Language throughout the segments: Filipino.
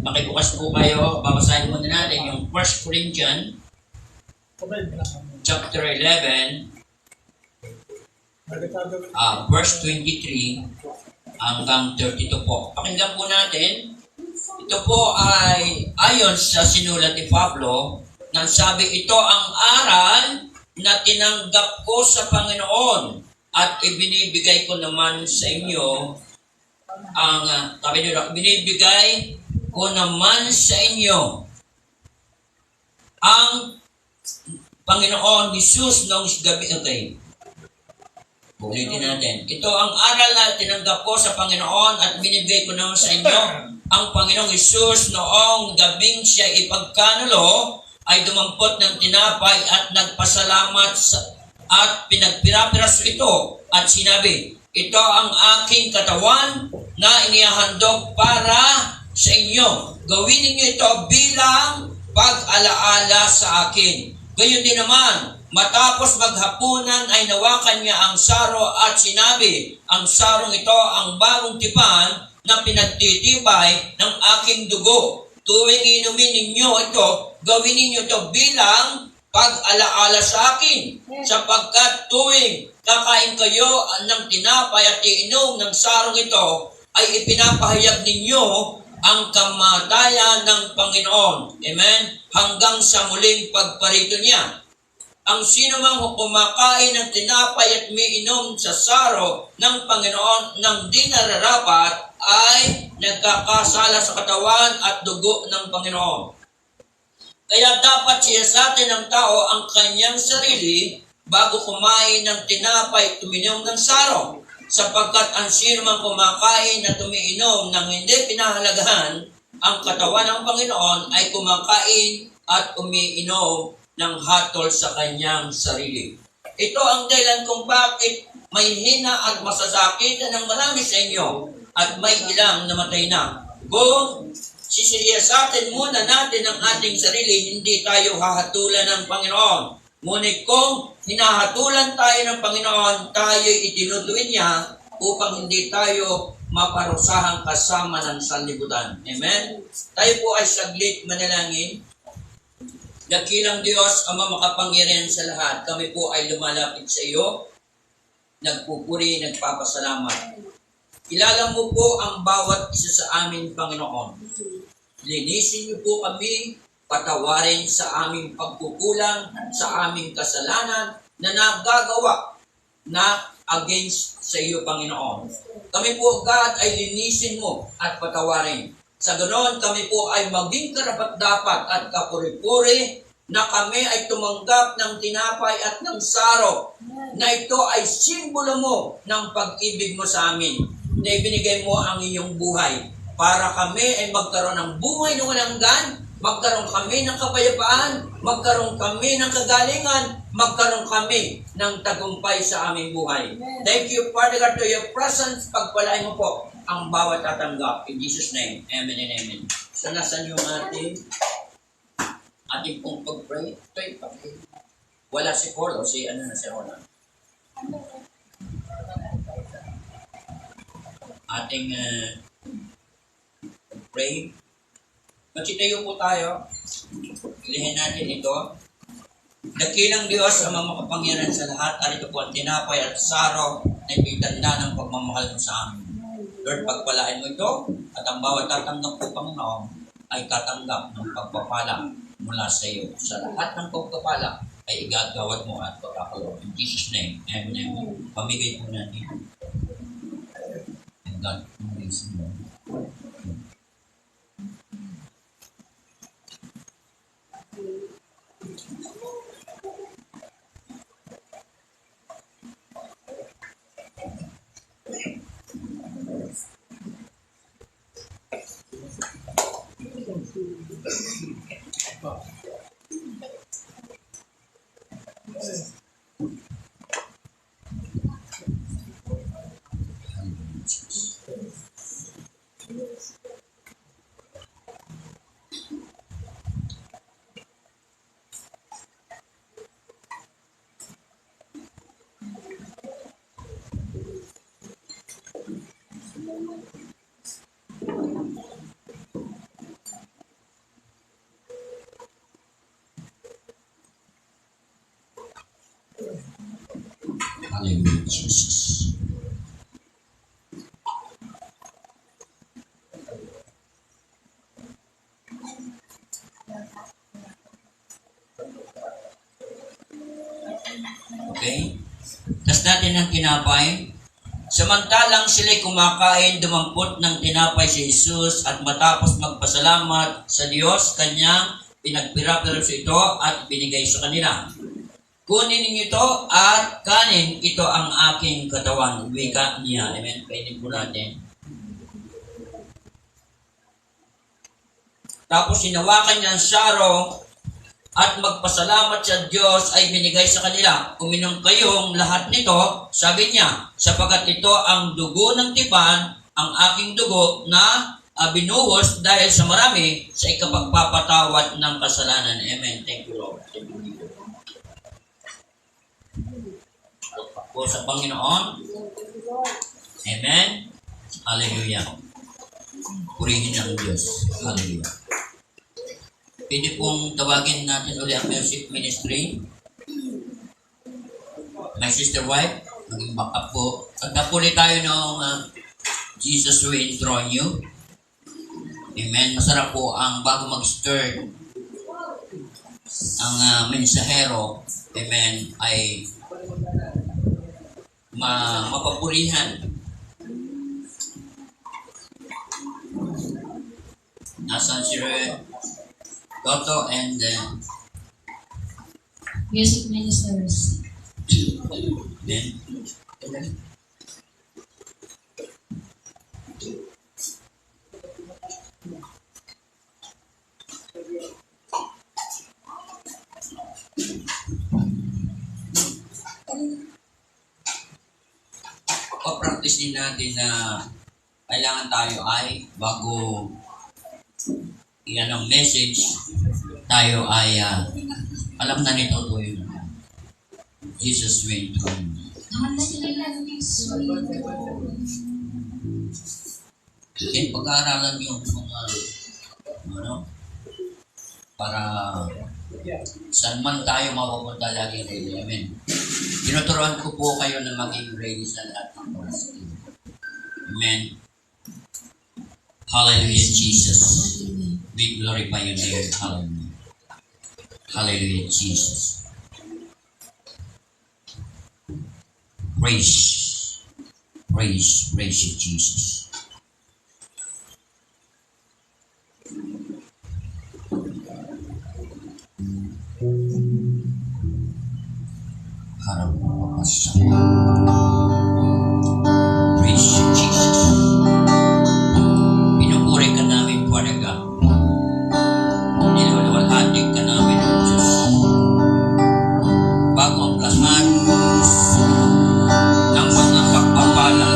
Makibukas po kayo, babasahin muna natin yung 1 Corinthians chapter 11, verse 23 hanggang 32 po. Pakinggan po natin. Ito po ay ayon sa sinulat ni Pablo, nang sabi, ito ang aral na tinanggap ko sa Panginoon at ibinibigay ko naman sa inyo binibigay ko naman sa inyo ang Panginoon Jesus noong gabi. Okay. Ulitin natin. Ito ang aral na tinanggap ko sa Panginoon at binibigay ko naman sa inyo. Ang Panginoong Jesus noong gabing siya ipagkanulo ay dumampot ng tinapay at nagpasalamat at pinagpirapiraso ito at sinabi, ito ang aking katawan na inihahandog para sa inyo. Gawin ninyo ito bilang pag-alaala sa akin. Gayon din naman, matapos maghapunan ay nawakan niya ang saro at sinabi, ang sarong ito ang bagong tipan na pinagtitibay ng aking dugo. Tuwing inumin ninyo ito, gawin ninyo ito bilang pag-alaala sa akin, sapagkat tuwing kakain kayo ng tinapay at iinom ng sarong ito, ay ipinapahayag ninyo ang kamatayan ng Panginoon. Amen? Hanggang sa muling pagparito niya. Ang sino mang kumakain ng tinapay at umiinom sa saro ng Panginoon nang di nararapat ay nagkakasala sa katawan at dugo ng Panginoon. Kaya dapat siyasatin ng tao ang kanyang sarili bago kumain ng tinapay at uminom ng saro, sapagkat ang sino mang kumakain at umiinom ng hindi pinahalagahan ang katawan ng Panginoon ay kumakain at umiinom ng hatol sa kanyang sarili. Ito ang dahilan kung bakit may hina at masasakitan ng marami sa inyo at may ilang namatay na. Kung sisiyasatin muna natin ang ating sarili, hindi tayo hahatulan ng Panginoon. Ngunit kung hinahatulan tayo ng Panginoon, tayo'y itinutuin niya upang hindi tayo maparusahang kasama ng sanlibutan. Amen? Tayo po ay saglit manalangin. Dakilang Diyos, Ama makapangyarihan sa lahat, kami po ay lumalapit sa iyo, nagpupuri, nagpapasalamat. Kilala mo po ang bawat isa sa amin, Panginoon. Linisin niyo po kami, patawarin sa aming pagkukulang, sa aming kasalanan na nagagawa na against sa iyo, Panginoon. Kami po, God, ay linisin mo at patawarin. Sa ganoon, kami po ay maging karapat-dapat at kapuri-puri na kami ay tumanggap ng tinapay at ng saro, na ito ay simbolo mo ng pag-ibig mo sa amin, na ibinigay mo ang iyong buhay para kami ay magkaroon ng buhay na walang hanggan, magkaroon kami ng kapayapaan, magkaroon kami ng kagalingan, magkaroon kami ng tagumpay sa aming buhay. Thank you, Father God, to your presence. Pagpalain mo po ang bawat tatanggap. In Jesus' name, amen and amen. So, nasan yung ating pong pag-pray? Wala si Paul o si Roland. Ating pray. Magsitayo po tayo. Ilihin natin ito. Dakilang Diyos ang makapangyarihan sa lahat. Arito po ang tinapay at saro na ititanda ng pagmamahal mo sa amin. Lord, pagpalain mo ito at ang bawat tatanggap po, Panginoon, ay tatanggap ng pagpapala mula sa iyo. Sa lahat ng pagpapala ay igagawad mo at pagkakaloon. In Jesus' name, amen, amen. Pamigay po natin. And God, praise mo. Hallelujah, Jesus. Okay? Tas natin ang tinapay. Samantalang sila'y kumakain, dumampot ng tinapay si Jesus at matapos magpasalamat sa Diyos, kanyang pinagpira-pira ito at binigay sa kanila. Kunin ninyo ito at kanin, ito ang aking katawan. Wika niya. Amen. Kainin po natin. Tapos hinawakan niya ang saro at magpasalamat sa Diyos ay binigay sa kanila. Uminom kayong lahat nito, sabi niya, sapagat ito ang dugo ng tipan, ang aking dugo na binuhos dahil sa marami sa ikapagpapatawad ng kasalanan. Amen. Thank you, Lord. Po sa Panginoon. Amen. Hallelujah. Purihin ang Diyos. Hallelujah. Pwede pong tawagin natin ulit ang music ministry. My sister wife, maging backup po. Pagkapuli tayo ng Jesus will enthrone you. Amen. Masarap po ang bago mag-stir ang mensahero. Amen. Ay mapapurihan. Nasaan si Toto and music ministers. Amen. Practice din natin na kailangan tayo ay bago iyan ang message, tayo ay alam na nito to yun. Jesus will enthrone you. Kaya pag-aaralan yung mga para saan man tayo mapupunta lagi ready. Amen. Tinuturuan ko po kayo na maging ready sa lahat ng oras. Amen. Hallelujah, Jesus. We glorify your name. Hallelujah. Hallelujah, Jesus. Praise you, Jesus. Praise you, Jesus. Pinupuri ka namin, Father God. Nilulwalhati ka namin, O Diyos. Bago ang lahat ng mga pagpapala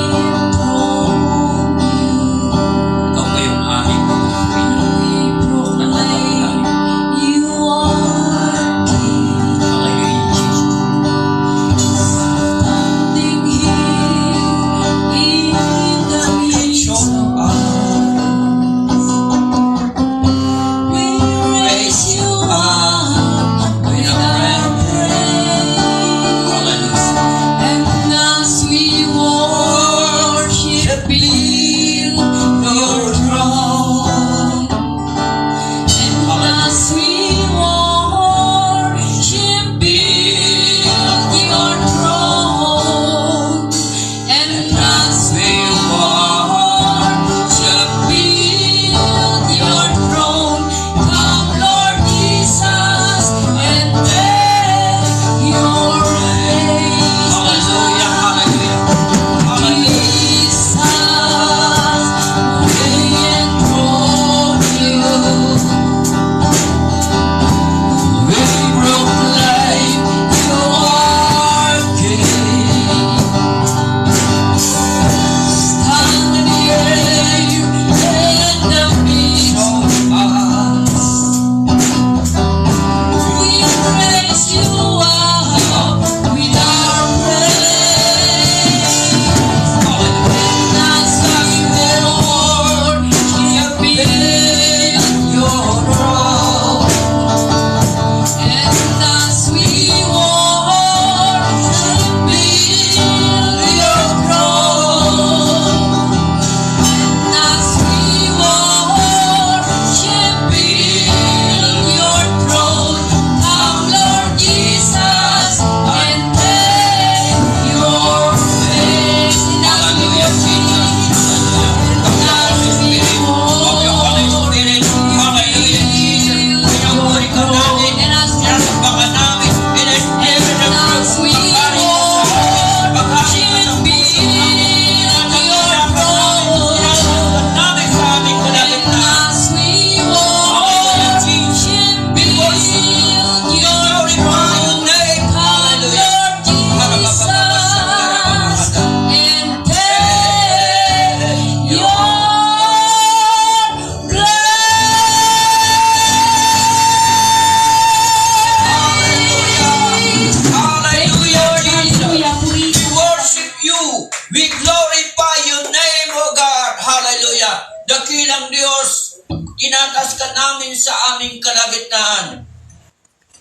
Tinatas ka namin sa aming kalagitnaan.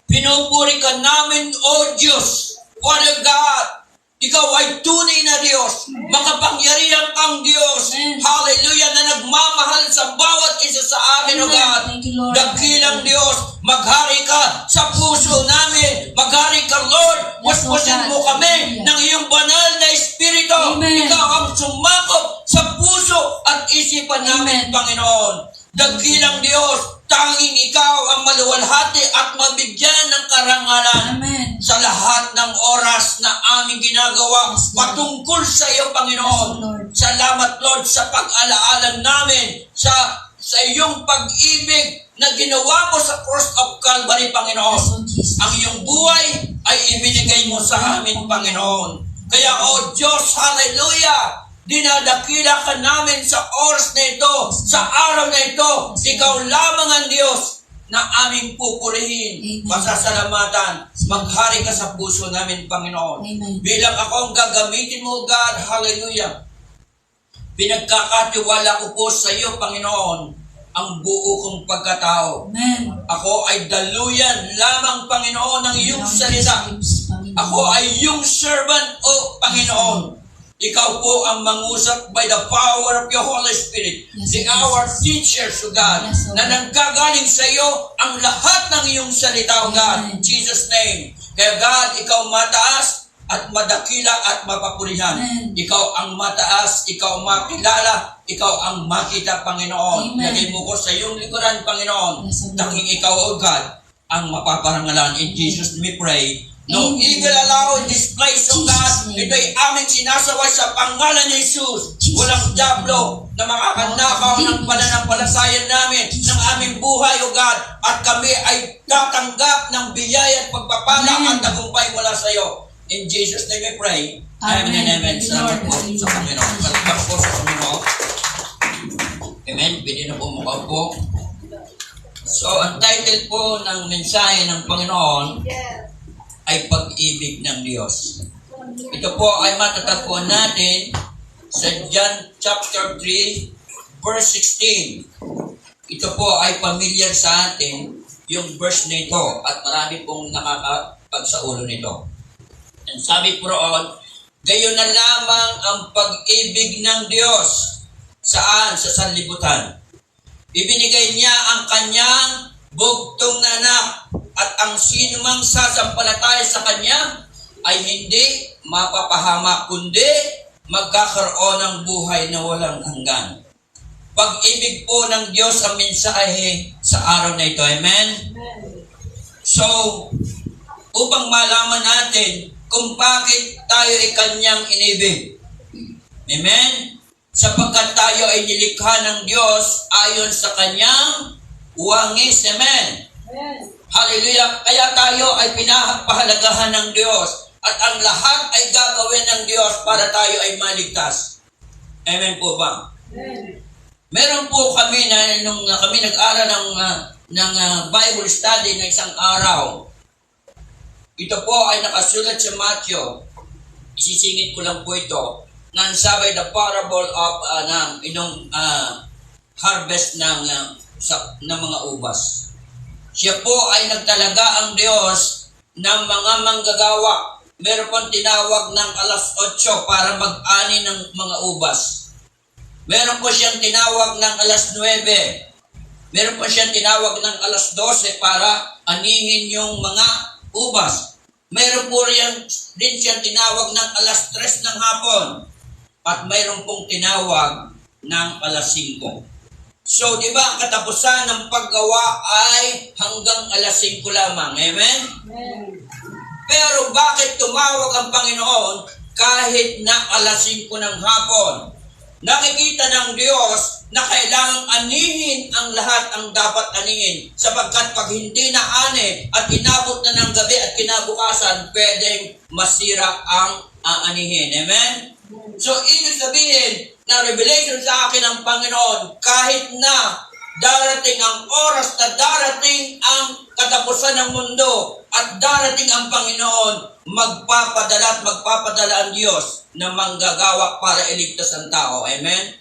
Pinupuri ka namin, O Diyos. Father God, ikaw ay tunay na Diyos. Makapangyarihan kang Diyos. Hallelujah, na nagmamahal sa bawat isa sa amin, O God. Thank you, Lord. Dakilang Diyos, maghari ka sa puso namin. Maghari ka, Lord. Yes, Lord Puspusin God. mo kami Hallelujah. ng iyong banal na Espiritu. Amen. Ikaw ang sumakop sa puso at isipan namin, Amen. Panginoon. Dakilang Diyos, tanging ikaw ang maluwalhati at mabigyan ng karangalan Amen. sa lahat ng oras na aming ginagawa Yes, Lord. patungkol sa iyo, Panginoon. Yes, Lord. Salamat, Lord, sa pag-alaala namin sa iyong pag-ibig na ginawa mo sa cross of Calvary, Panginoon. Yes, Lord Jesus. Ang iyong buhay ay ibinigay mo sa amin, Panginoon. Kaya, O Diyos, hallelujah, dinadakila ka namin sa oras na ito, sa araw na ito. Ikaw lamang ang Diyos na aming pupurihin, Amen. pasasalamatan. Maghari ka sa puso namin, Panginoon. Amen. Bilang ako ang gagamitin mo, God, hallelujah. Pinagkakatiwala ko po sa iyo, Panginoon, ang buo kong pagkatao. Amen. Ako ay daluyan lamang, Panginoon, ng iyong salita. Ako ay iyong servant, O Panginoon. Ikaw po ang mangusap by the power of your Holy Spirit. Yes, The yes. our teachers, O God, Yes, Lord. na nanggagaling sa iyo ang lahat ng iyong salita, O God. In Amen. Jesus' name. Kaya God, ikaw mataas at madakila at mapapurihan. Amen. Ikaw ang mataas, ikaw ang makilala, ikaw ang makita, Panginoon. Amen. Lagay mo ko sa iyong likuran, Panginoon. Yes, Lord. Tanging ikaw, O God, ang mapaparangalan. In Jesus' name we pray. No Amen. evil allow in this place, O Jesus' God. name. Ito'y aming sinasaway sa pangalan ni Jesus. Jesus' Walang name. diablo na makakanakaw ng pananampalataya namin, ng aming buhay, O God. At kami ay tatanggap ng biyaya at pagpapala Amen. at tagumpay mula sa iyo. In Jesus' name we pray. Amen. Amen and amen. Thank you, Salamat Lord. po sa Hallelujah. Panginoon. Salamat po sa Panginoon. Amen. Pwede na po makaupo. So, ang title po ng mensahe ng Panginoon ay pag-ibig ng Diyos. Ito po ay matatagpuan natin sa John chapter 3, verse 16. Ito po ay familiar sa atin, yung verse nito, at marami pong nakakapagsaulo nito. And sabi po roon, gayon na lamang ang pag-ibig ng Diyos. Saan? Sa sanlibutan. Ibinigay niya ang kanyang bugtong na anak, at ang sino mang sasampalataya sa kanya ay hindi mapapahamak, kundi magkakaroon ng buhay na walang hanggan. Pag-ibig po ng Diyos ang mensahe sa araw na ito. Amen? So, upang malaman natin kung bakit tayo ay kanyang inibig. Amen? Sapagkat tayo ay nilikha ng Diyos ayon sa kanyang wangis. Amen? Hallelujah! Kaya tayo ay pinapahalagahan ng Diyos at ang lahat ay gagawin ng Diyos para tayo ay maligtas. Amen po ba? Meron po kami na nung kami nag-aral ng Bible study na isang araw. Ito po ay nakasulat sa Matthew. Isisingit ko lang po ito. Nang sabi the parable of harvest ng mga ubas. Siya po ay nagtalaga ang Diyos ng mga manggagawa. Meron pong tinawag ng alas 8 para mag-ani ng mga ubas. Meron po siyang tinawag ng alas 9. Meron po siyang tinawag ng alas 12 para anihin yung mga ubas. Meron po din siyang tinawag ng alas 3 ng hapon. At mayroon pong tinawag ng alas 5. So, di ba, ang katapusan ng paggawa ay hanggang alas 5 lamang. Amen? Pero bakit tumawag ang Panginoon kahit na alas 5 ng hapon? Nakikita ng Diyos na kailangang anihin ang lahat ang dapat anihin. Sapagkat pag hindi na ani at inabot na ng gabi at kinabukasan, pwedeng masira ang aanihin. Amen? So, ibig sabihin na revelation sa akin ng Panginoon, kahit na darating ang oras na darating ang katapusan ng mundo at darating ang Panginoon, magpapadala ang Diyos na manggagawa para iligtas ang tao. Amen?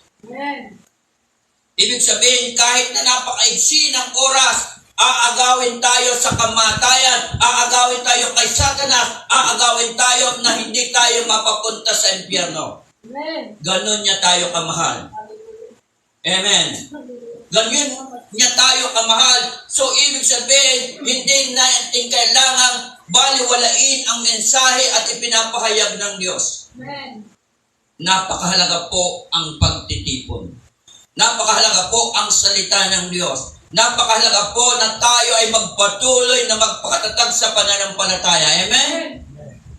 Ibig sabihin, kahit na napaka maigsi ng oras, aagawin tayo sa kamatayan, aagawin tayo kay Satanas, aagawin tayo na hindi tayo mapapunta sa impyerno. Amen. Ganon niya tayo kamahal. Amen. Ganyan niya tayo kamahal. So, ibig sabihin, hindi natin kailangang baliwalain ang mensahe at ipinapahayag ng Diyos. Amen. Napakahalaga po ang pagtitipon. Napakahalaga po ang salita ng Diyos. Napakahalaga po na tayo ay magpatuloy na magpakatatag sa pananampalataya. Amen?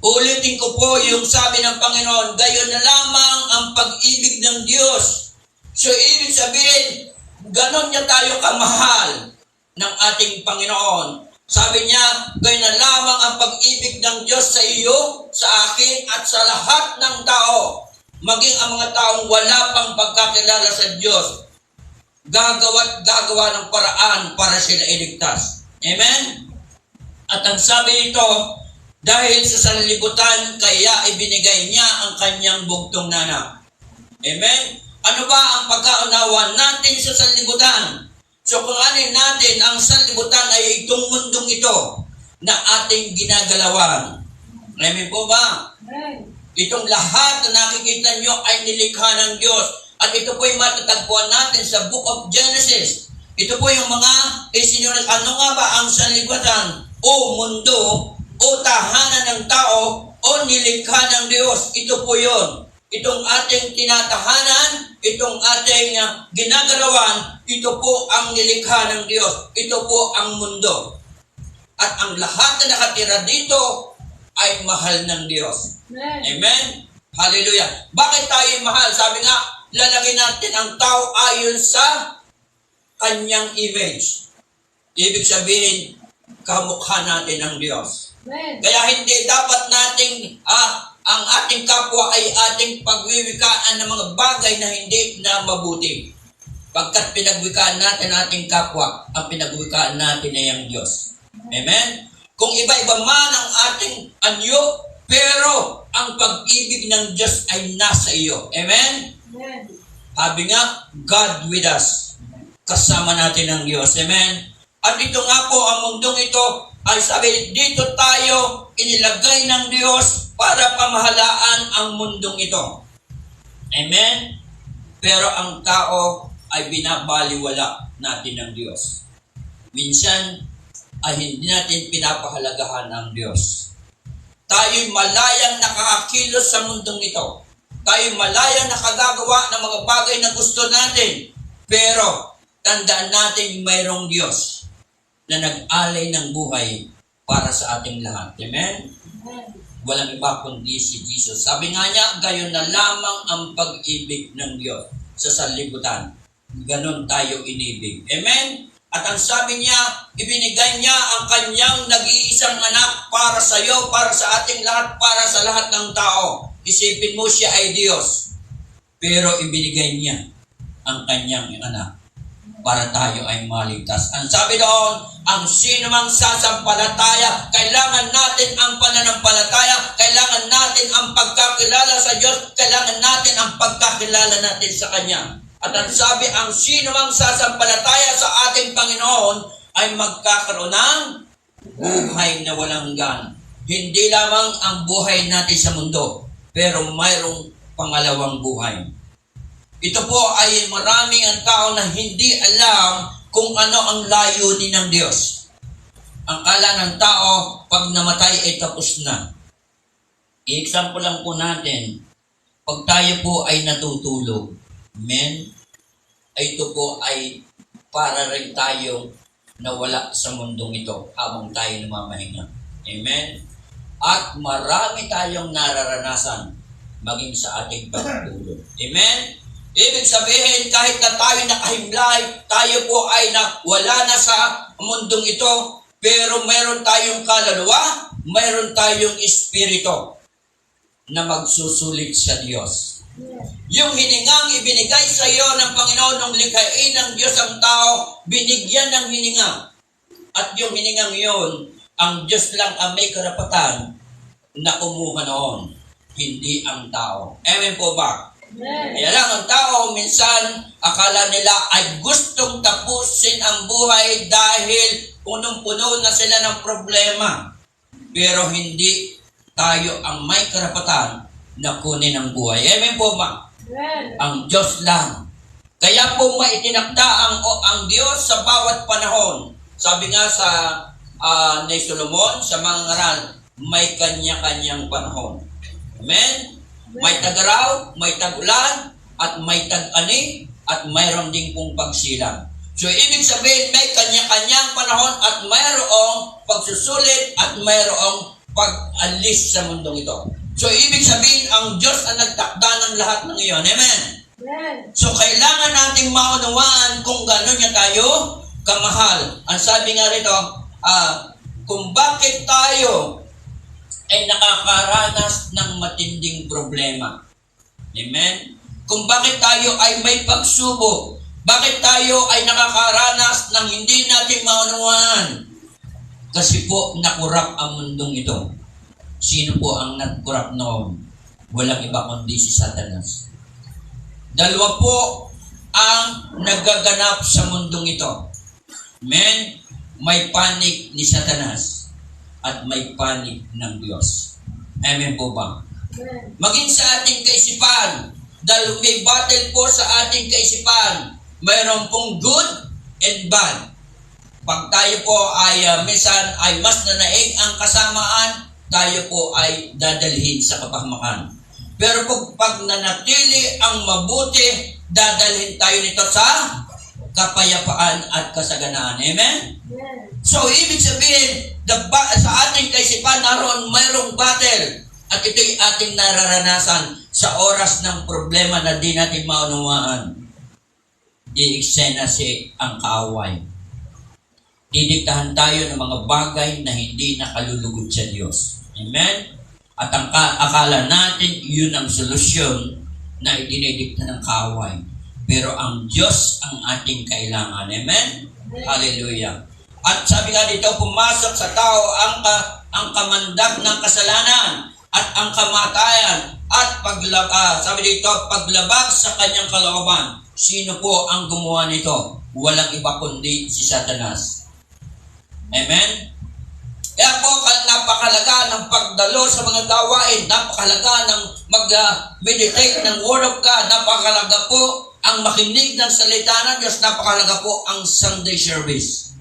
Ulitin ko po yung sabi ng Panginoon, gayon na lamang ang pag-ibig ng Diyos. So, ibig sabihin, ganon niya tayo kamahal ng ating Panginoon. Sabi niya, gayon na lamang ang pag-ibig ng Diyos sa iyo, sa akin, at sa lahat ng tao. Maging ang mga taong wala pang pagkakilala sa Diyos, gagawa ng paraan para sila iligtas. Amen? At ang sabi nito, dahil sa sanlibutan, kaya ibinigay niya ang kanyang bugtong na anak. Amen? Ano ba ang pagkaunawa natin sa sanlibutan? So kung anin natin, ang sanlibutan ay itong mundong ito na ating ginagalawan. Amen po ba? Amen. Itong lahat na nakikita nyo ay nilikha ng Diyos. At ito po yung matatagpuan natin sa Book of Genesis. Ito po yung mga isinulat. Ano nga ba ang sanlibutan? O mundo, o tahanan ng tao, o nilikha ng Diyos. Ito po yun. Itong ating tinatahanan, itong ating ginagalawan, ito po ang nilikha ng Diyos. Ito po ang mundo. At ang lahat na nakatira dito ay mahal ng Diyos. Amen. Amen? Hallelujah. Bakit tayo mahal? Sabi nga, lalagyan natin ang tao ayon sa kanyang image. Ibig sabihin, kamukha natin ng Diyos. Amen. Kaya hindi dapat nating ang ating kapwa ay ating pagwiwikaan ng mga bagay na hindi na mabuti. Pagkat pinagwikaan natin ating kapwa, ang pinagwikaan natin ay ang Diyos. Amen? Kung iba-iba man ang ating anyo, pero ang pag-ibig ng Diyos ay nasa iyo. Amen? Amen. Sabi nga, God with us. Kasama natin ang Diyos. Amen? At ito nga po, ang mundong ito, ay sabi, dito tayo inilagay ng Diyos para pamahalaan ang mundong ito. Amen? Pero ang tao ay binabaliwala natin ng Diyos. Minsan ay hindi natin pinapahalagahan ang Diyos. Tayo'y malayang nakakakilos sa mundong ito. Tayo'y malayang nakagagawa ng mga bagay na gusto natin. Pero tandaan natin mayroong Diyos na nag-alay ng buhay para sa ating lahat. Amen? Amen. Walang iba kundi si Jesus. Sabi nga niya, gayon na lamang ang pag-ibig ng Diyos sa sanlibutan. Ganon tayo inibig. Amen? At ang sabi niya, ibinigay niya ang kanyang nag-iisang anak para sa iyo, para sa ating lahat, para sa lahat ng tao. Isipin mo, siya ay Diyos. Pero ibinigay niya ang kanyang anak para tayo ay maligtas. Ang sabi doon, ang sino mang sasampalataya, kailangan natin ang pananampalataya, kailangan natin ang pagkakilala sa Diyos, kailangan natin ang pagkakilala natin sa Kanya. At ang sabi, ang sino mang sasampalataya sa ating Panginoon ay magkakaroon ng buhay na walang hanggan. Hindi lamang ang buhay natin sa mundo, pero mayroong pangalawang buhay. Ito po ay maraming ang tao na hindi alam kung ano ang layunin ng Diyos. Ang kala ng tao, pag namatay ay tapos na. I-example lang po natin, pag tayo po ay natutulog, amen, ito po ay para rin tayo nawala sa mundong ito habang tayo namamahinga. Amen? At marami tayong nararanasan maging sa ating pagtulog. Amen? Ibig sabihin, kahit na tayo nakahimlay, tayo po ay wala na sa mundong ito, pero mayroon tayong kaluluwa, mayroon tayong espiritu na magsusulit sa Diyos. Yung hiningang ibinigay sa iyo ng Panginoon nung likhain ng Diyos ang tao, binigyan ng hininga. At yung hiningang yun, ang Diyos lang ang may karapatan na kumuha noon, hindi ang tao. Amen po ba? Kaya lang ang tao minsan akala nila ay gustong tapusin ang buhay dahil punong-puno na sila ng problema. Pero hindi tayo ang may karapatan na kunin ang buhay. Amen po ba? Ang Diyos lang. Kaya po maitinakda ang Diyos sa bawat panahon. Sabi nga sa ni Solomon, sa mga ngaral, may kanya-kanyang panahon. Amen? May tag-araw, may tag-ulan, at may tag-ani, at mayroon din pong pagsilang. So, ibig sabihin, may kanya-kanyang panahon at mayroong pagsusulit at mayroong pag-alis sa mundong ito. So, ibig sabihin, ang Diyos ang nagtakda ng lahat ng iyon. Amen? So, kailangan nating maunawaan kung gano'n niya tayo kamahal. Ang sabi nga rito, kung bakit tayo ay nakakaranas ng matinding problema. Amen? Kung bakit tayo ay may pagsubok, bakit tayo ay nakakaranas ng hindi natin maunawaan? Kasi po, nakurap ang mundong ito. Sino po ang nagkurap noon? Walang iba kundi si Satanas. Dalawa po ang nagaganap sa mundong ito. Amen? May panig ni Satanas at may panig ng Diyos. Amen po ba? Maging sa ating kaisipan, dahil may battle po sa ating kaisipan, mayroon pong good and bad. Pag tayo po ay minsan ay mas nanaig ang kasamaan, tayo po ay dadalhin sa kapahamakan. Pero pag nanatili ang mabuti, dadalhin tayo nito sa kapayapaan at kasaganaan. Amen? So, ibig sabihin, sa ating kaisipan, mayroong battle. At ito'y ating nararanasan sa oras ng problema na di natin maunawaan. Iiksena ang kaaway. Didiktahan tayo ng mga bagay na hindi nakalulugod sa Diyos. Amen? At ang akala natin, yun ang solusyon na idinidikta ng kaaway. Pero ang Diyos ang ating kailangan. Amen? Hallelujah. At sabi nga dito, pumasok sa tao ang kamandag ng kasalanan at ang kamatayan at sabi dito, paglabag sa kanyang kalooban. Sino po ang gumawa nito? Walang iba kundi si Satanas. Amen? Kaya po, napakalaga ng pagdalo sa mga gawain, napakalaga ng mag-meditate ng Word of God, napakalaga po ang makinig ng salita ng Diyos, napakalaga po ang Sunday service.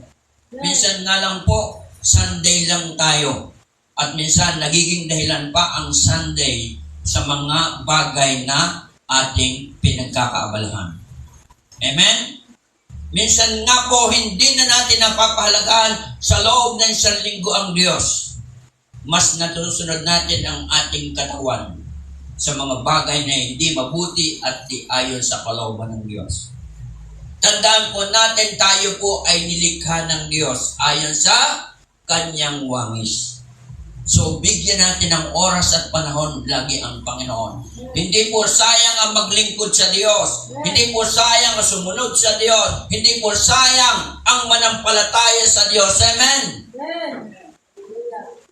Minsan nga lang po, Sunday lang tayo. At minsan, nagiging dahilan pa ang Sunday sa mga bagay na ating pinagkakaabalahan. Amen? Minsan nga po, hindi na natin napapahalagaan sa loob ng isang linggo ang Diyos. Mas natusunod natin ang ating katawan sa mga bagay na hindi mabuti at di ayon sa kalooban ng Diyos. Tandaan po natin, tayo po ay nilikha ng Diyos ayon sa kanyang wangis. So, bigyan natin ng oras at panahon lagi ang Panginoon. Hindi po sayang ang maglingkod sa Diyos. Hindi po sayang ang sumunod sa Diyos. Hindi po sayang ang manampalataya sa Diyos. Amen?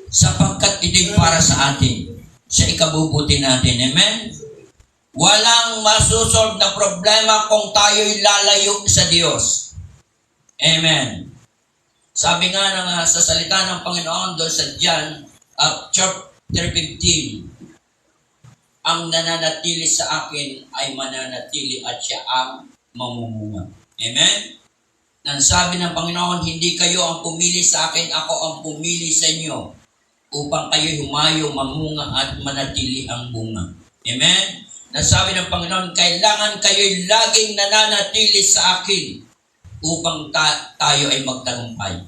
Sapagkat ito'y para sa atin. Sa ikabubuti natin. Amen? Walang masusolve na problema kung tayo'y lalayo sa Diyos. Amen. Sabi nga sa salita ng Panginoon doon sa John chapter 15, ang nananatili sa akin ay mananatili at siya ang mamumunga. Amen? Nang sabi ng Panginoon, hindi kayo ang pumili sa akin, ako ang pumili sa inyo upang kayo humayo, mamunga at manatili ang bunga. Amen? Nasabi ng Panginoon, kailangan kayo'y laging nananatili sa akin upang tayo ay magtagumpay.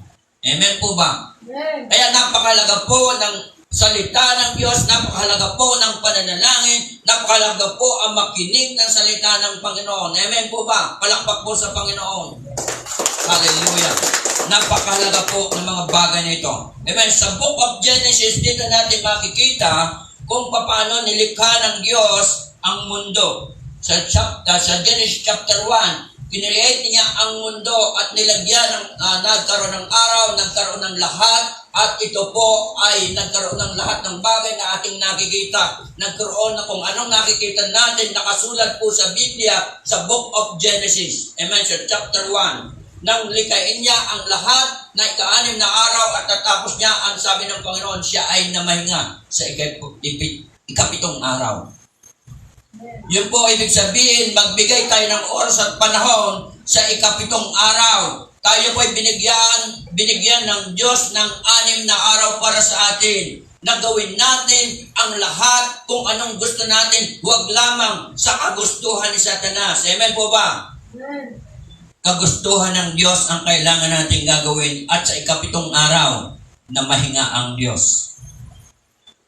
Amen po ba? Amen. Kaya napakalaga po ng salita ng Diyos, napakalaga po ng pananalangin, napakalaga po ang makinig ng salita ng Panginoon. Amen po ba? Palakpak po sa Panginoon. Hallelujah. Napakalaga po ng mga bagay na ito. Amen. Sa Book of Genesis, dito natin makikita kung paano nilikha ng Diyos ang mundo. Sa Genesis chapter 1, kinreate niya ang mundo at nilagyan nagkaroon ng araw, nagkaroon ng lahat At ito po ay nagkaroon ng lahat ng bagay na ating nakikita. Nagkaroon na kung anong nakikita natin, nakasulat po sa Biblia, sa Book of Genesis. Amen. So chapter 1. Nang likhain niya ang lahat na ika-6 na araw at tatapos niya, ang sabi ng Panginoon, siya ay namahinga sa ikapitong araw. Yun po ibig sabihin, magbigay tayo ng oras at panahon sa ikapitong araw. Tayo po ay binigyan ng Diyos ng 6 na araw para sa atin. Nagawin natin ang lahat kung anong gusto natin, huwag lamang sa kagustuhan ni Satanas. Amen po ba? Amen. Kagustuhan ng Diyos ang kailangan natin gagawin at sa ikapitong araw na mahinga ang Diyos.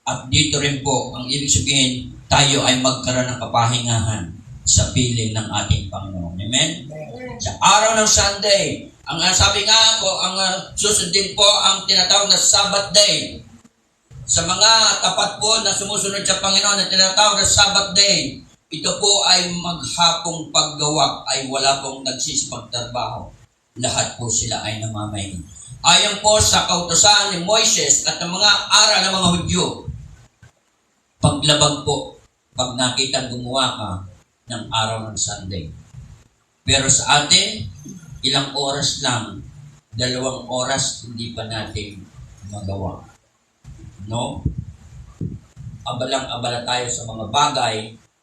At dito rin po, ang ibig sabihin, tayo ay magkaroon ng kapahingahan sa piling ng ating Panginoon. Amen? Sa araw ng Sunday, ang sabi nga po, ang susundin po ang tinatawag na Sabbath Day. Sa mga tapat po na sumusunod sa Panginoon na tinatawag na Sabbath Day, ito po ay maghapong paggawa, ay wala pong nagsisipagtrabaho. Lahat po sila ay namamahinga. Ayon po sa kautusan ni Moises at ng mga aral ng mga Hudyo, paglabag po, pag nakita gumawa ka ng araw ng Sunday. Pero sa atin, ilang oras lang, 2 oras, hindi pa natin magawa. No? Abalang-abala tayo sa mga bagay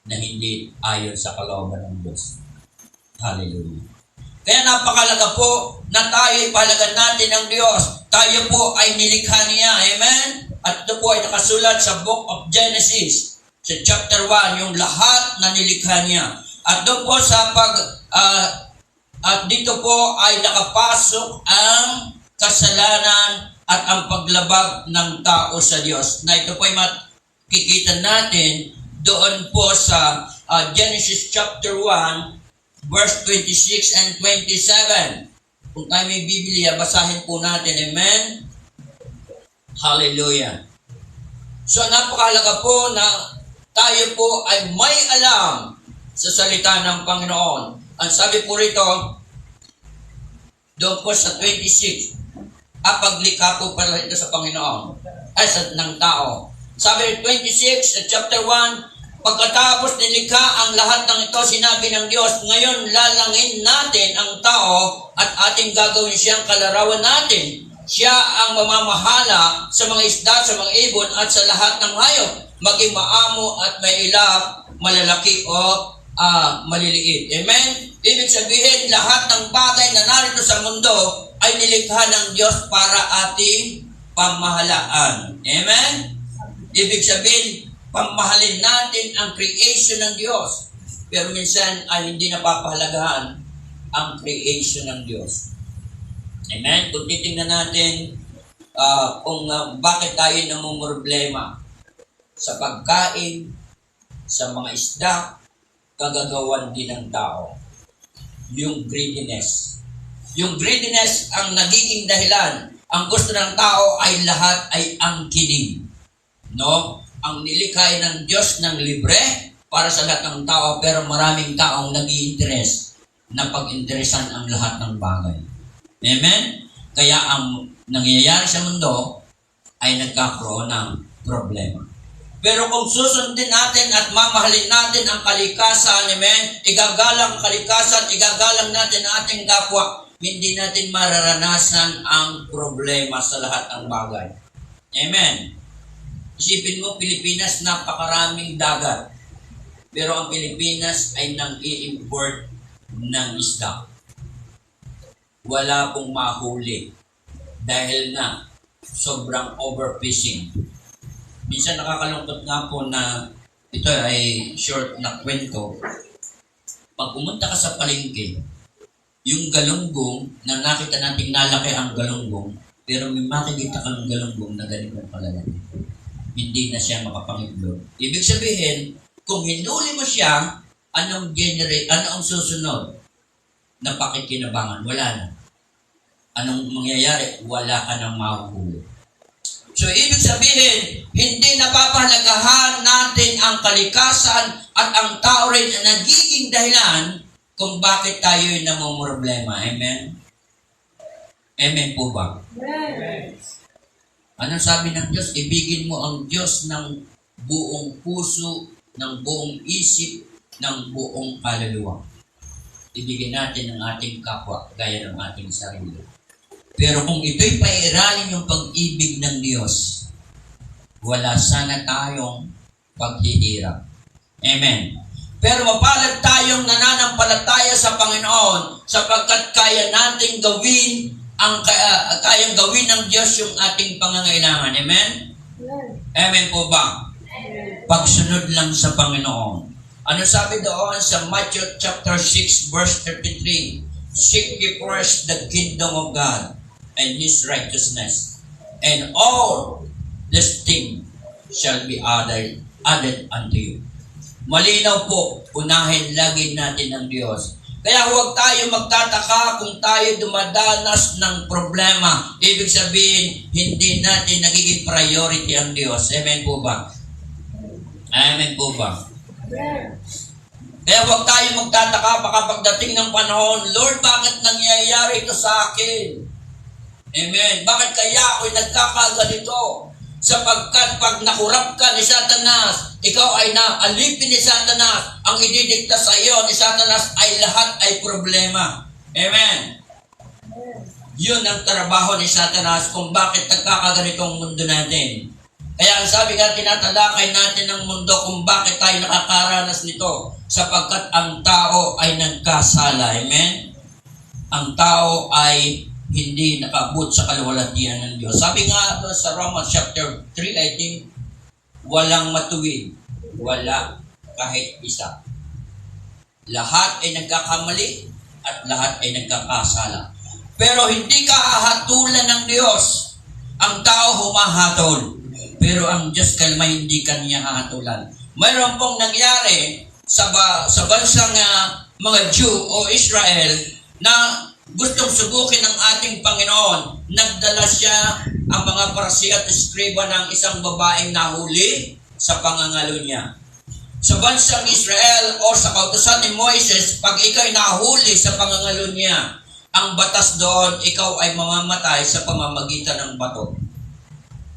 na hindi ayon sa kalooban ng Diyos. Hallelujah. Kaya napakalaga po na tayo ipahalagan natin ng Diyos. Tayo po ay nilikha niya. Amen? At ito po ay nakasulat sa Book of Genesis, sa chapter 1, yung lahat na nilikha niya. At doon po sa at dito po ay nakapasok ang kasalanan at ang paglabag ng tao sa Diyos. Na ito po ay makikita natin doon po sa Genesis chapter 1, verse 26 and 27. Kung tayo may Biblia, basahin po natin. Amen? Hallelujah. So napakahalaga po na tayo po ay may alam sa salita ng Panginoon. Ang sabi po rito, doon po sa 26, paglikha po pala ito sa Panginoon, ng tao. Sabi 26, chapter 1, pagkatapos nilikha ang lahat ng ito, sinabi ng Diyos, ngayon lalangin natin ang tao at ating gagawin siyang kalarawan natin. Siya ang mamamahala sa mga isda, sa mga ibon at sa lahat ng hayop, maging maamo at may ilap, malalaki o maliliit. Amen? Ibig sabihin, lahat ng bagay na narito sa mundo ay nilikha ng Diyos para ating pamahalaan. Amen? Ibig sabihin, pamahalin natin ang creation ng Diyos. Pero minsan ay hindi napapahalagahan ang creation ng Diyos. Amen? Kung titingnan natin kung bakit tayo namumroblema sa pagkain, sa mga isda, kagagawan din ng tao. Yung greediness. Yung greediness ang nagiging dahilan. Ang gusto ng tao ay lahat ay angkinin. No? Ang nilikha ng Diyos ng libre para sa lahat ng tao, pero maraming taong nag-i-interest na pag-interesan ang lahat ng bagay. Amen? Kaya ang nangyayari sa mundo ay nagkakaroon ng problema. Pero kung susundin natin at mamahalin natin ang kalikasan, amen, igagalang kalikasan, igagalang natin ang ating kapwa, hindi natin mararanasan ang problema sa lahat ng bagay. Amen. Isipin mo, Pilipinas, napakaraming dagat. Pero ang Pilipinas ay nang-i-import ng isda. Wala pong mahuli dahil na sobrang overfishing. Minsan nakakalungkot nga po na ito ay short na kwento. Pag pumunta ka sa palengke, yung galunggong na nakita natin nalaki ang galunggong, pero may makikita ka ng galunggong na ganito kalalaki. Hindi na siya makapangitlog. Ibig sabihin, kung hinuli mo siya, anong susunod na pakikinabangan? Wala na. Anong mangyayari? Wala ka nang mahuhuli. So, ibig sabihin, hindi napapahalagahan natin ang kalikasan at ang tao rin na nagiging dahilan kung bakit tayo'y namumroblema. Amen? Amen po ba? Amen. Anong sabi ng Diyos? Ibigin mo ang Diyos ng buong puso, ng buong isip, ng buong kaluluwa. Ibigin natin ang ating kapwa, gaya ng ating sarili. Pero kung ito'y pairalin yung pag-ibig ng Diyos, wala sana tayong paghihirap. Amen. Pero mapalad tayong nananampalataya sa Panginoon sapagkat kaya nating gawin kayang gawin ng Diyos yung ating pangangailangan. Amen? Amen po ba? Pagsunod lang sa Panginoon. Ano sabi doon sa Matthew chapter 6 verse 33? Seek ye first the kingdom of God and His righteousness, and all these things shall be added unto you. Malinaw po, unahin lagi natin ang Diyos. Kaya huwag tayo magtataka kung tayo dumadanas ng problema. Ibig sabihin, hindi natin nagiging priority ang Diyos. Amen po ba? Amen po ba? Kaya huwag tayo magtataka baka pagdating ng panahon, Lord, bakit nangyayari ito sa akin? Amen. Bakit kaya ako'y nagkakaganito? Sapagkat pag nakurap ka ni Satanas, ikaw ay naalipin ni Satanas, ang ididikta sa iyo ni Satanas ay lahat ay problema. Amen. Yun ang trabaho ni Satanas kung bakit nagkakaganitong mundo natin. Kaya ang sabi nga, tinatalakay natin ng mundo kung bakit tayo nakakaranas nito. Sapagkat ang tao ay nagkasala. Amen? Ang tao ay hindi nakabut sa kaluwalhatian ng Diyos. Sabi nga doon sa Romans chapter 3, I think, walang matuwid. Wala kahit isa. Lahat ay nagkakamali at lahat ay nagkakasala. Pero hindi ka hahatulan ng Diyos. Ang tao humahatol. Pero ang Diyos kalma hindi ka niya hahatulan. Mayroon pong nangyari sa bansang mga Jew o Israel na gustong subukin ng ating Panginoon. Nagdala siya ang mga parsi at eskriba ng isang babaeng nahuli sa pangangalo niya. Sa bansang Israel o sa kautusan ni Moises, pag ikaw'y nahuli sa pangangalo niya, ang batas doon, ikaw ay mamamatay sa pamamagitan ng bato.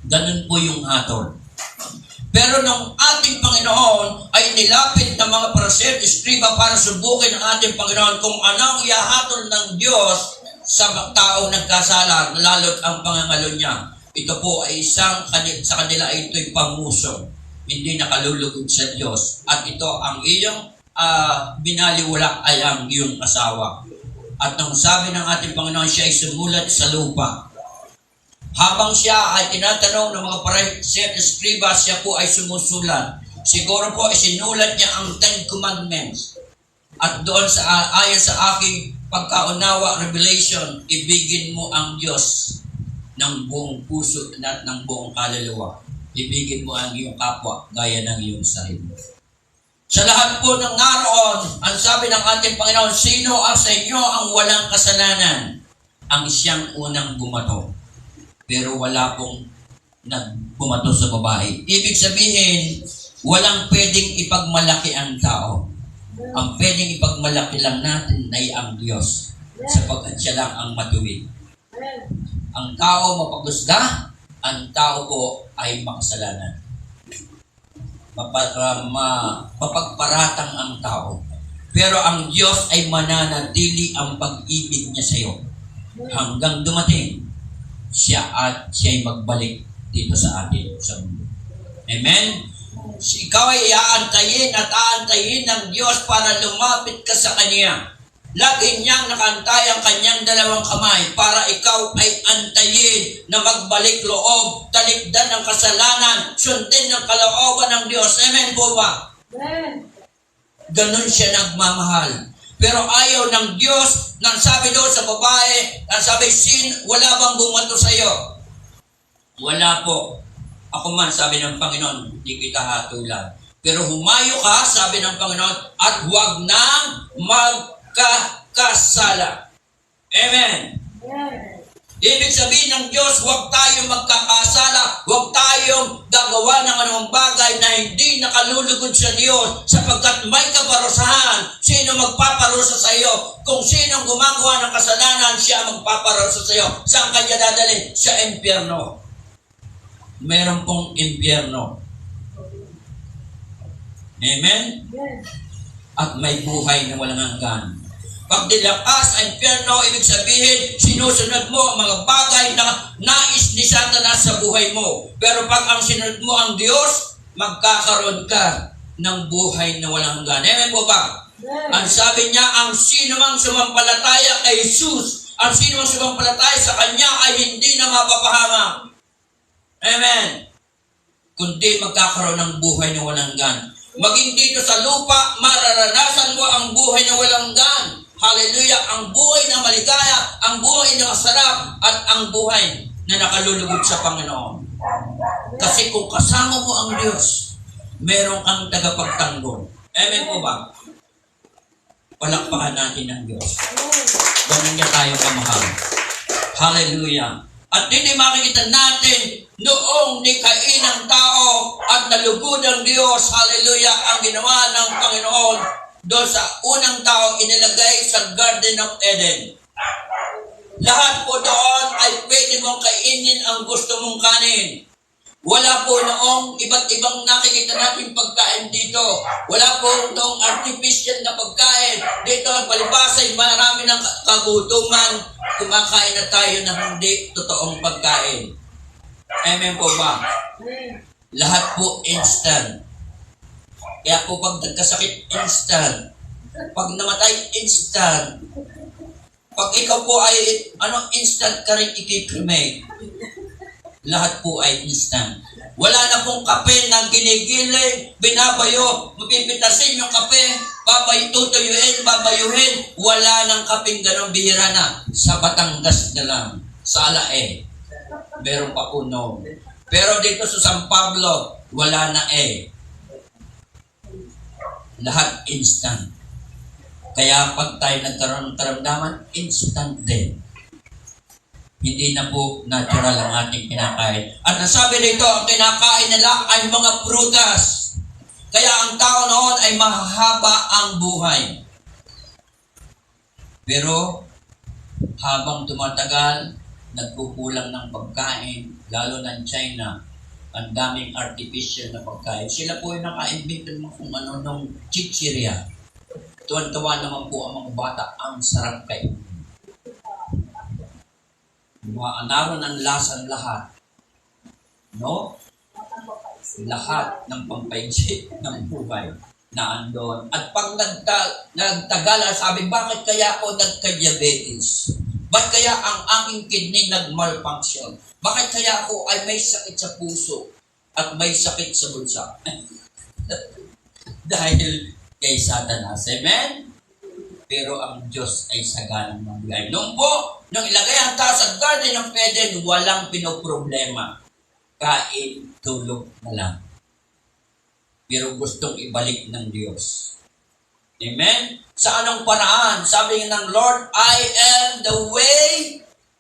Ganun po yung hatol. Pero nung ating Panginoon ay nilapit ng mga parsi at eskriba para subukin ng ating Panginoon kung anong iahatol ng Diyos sa taong nagkasala, lalo't ang pangangalo niya. Ito po ay sa kanila ito'y pamuso. Hindi nakalulugod sa Diyos. At ito ang iyong binaliwala ay ang iyong asawa. At nung sabi ng ating Panginoon, siya ay sumulat sa lupa. Habang siya ay tinatanong ng mga parisi at eskriba, siya po ay sumusulat. Siguro po isinulat niya ang 10 Commandments. At doon ayon sa aking pagkaunawa, revelation, ibigin mo ang Diyos ng buong puso at ng buong kaluluwa. Ibigin mo ang iyong kapwa gaya ng iyong sarili. Sa lahat po ng naroon, ang sabi ng ating Panginoon, sino sa inyo ang walang kasalanan? Ang siyang unang bumato. Pero wala pong nagbumato sa babae. Ibig sabihin, walang pwedeng ipagmalaki ang tao. Ang pwedeng ipagmalaki lang natin ay ang Diyos, sapagkat siya lang ang matuwid. Ang tao mapagusga, ang tao po ay makasalanan. Mapagparatang ang tao. Pero ang Diyos ay mananatili ang pag-ibig niya sa iyo hanggang dumating siya'y magbalik dito sa atin, sa mundo. Amen? Ikaw ay aantayin at aantayin ng Diyos para lumapit ka sa Kanya. Lagi niyang nakantay ang Kanyang dalawang kamay para ikaw ay antayin na magbalik loob, talikdan ng kasalanan, sundin ng kalooban ng Diyos. Amen po ba? Amen. Ganun siya nagmamahal. Pero ayaw ng Diyos, nang sabi doon sa babae, nang sabi, wala bang bumato sa iyo? Wala po. Ako man, sabi ng Panginoon, hindi kita hatulan. Pero humayo ka, sabi ng Panginoon, at huwag nang magkakasala. Amen. Ibig sabihin ng Diyos, huwag tayong magkakasala, huwag tayong gagawa ng anumang bagay na hindi nakalulugod sa Diyos, sapagkat may kaparusahan. Sino magpaparusa sa iyo? Kung sinong gumagawa ng kasalanan, siya magpaparusa sa iyo. Saan kanya dadalhin? Sa impyerno. meron pong impyerno. Amen? At may buhay na walang hanggan. Pag dilakas ang impyerno, ibig sabihin, sinusunod mo ang mga bagay na nais ni Satanas sa buhay mo. Pero pag ang sinunod mo ang Diyos, magkakaroon ka ng buhay na walang hanggan. Amen po ba? Ang sabi niya, ang sino mang sumampalataya kay Jesus, ang sino mang sumampalataya sa Kanya ay hindi na mapapahamak. Amen. Kundi magkakaroon ng buhay na walang hanggan. Maging dito sa lupa, mararanasan mo ang buhay na walang hanggan. Hallelujah! Ang buhay na maligaya, ang buhay na masarap, at ang buhay na nakalulugod sa Panginoon. Kasi kung kasama mo ang Diyos, meron kang tagapagtanggol. Amen po ba? Palakpakan natin ang Diyos. Ganun niya tayo kamahal. Hallelujah! At hindi makikita natin noong nikain ng tao at nalugod ang Diyos, hallelujah, ang ginawa ng Panginoon doon sa unang tao inilagay sa Garden of Eden. Lahat po doon ay pwede mong kainin ang gusto mong kanin. Wala po noong iba't ibang nakikita natin pagkain dito. Wala po noong artificial na pagkain. Dito ang palibasay, marami ng kagutuman. Kumakain na tayo ng hindi totoong pagkain. Amen po ba? Lahat po instant. Kaya po pag nagkasakit, instant. Pag namatay, instant. Pag ikaw po ay instant ka rin ikikremate. Lahat po ay instant. Wala na pong kape na ginigili, binabayo, mapipitasin yung kape, tutuyuin, babayuhin. Wala nang kapeng ganong bihira na. Sa Batangas na lang. Sa Alae. Meron pa po no. Pero dito sa San Pablo, wala na Lahat instant. Kaya pag tayo nagkaroon ng karamdaman, instant din. Hindi na po natural ang ating kinakain. At nasabi dito, ang kinakain nila ay mga prutas. Kaya ang tao noon ay mahahaba ang buhay. Pero habang tumatagal, nagkukulang ng pagkain, lalo ng China, ang daming artificial na pagkain. Sila po ay naka-invent ng kung ano ng chichirya. Tuwan-tuwa naman po ang mga bata, ang sarap kayo. Naroon ang lasan lahat. No? Lahat ng pampaigsit ng buhay na andon. At pag nagtagal, sabi, bakit kaya ako nagka-diabetes? Bakit kaya ang aking kidney nag-malfunction? Bakit kaya ako ay may sakit sa puso at may sakit sa bulsa? Dahil kay Satanas. Amen? Pero ang Diyos ay saganang magbigay. Nung ilagay ang tao sa Garden of Eden, walang pinoproblema. Kain, tulog na lang. Pero gustong ibalik ng Diyos. Amen? Sa anong paraan? Sabi ng Lord, I am the way,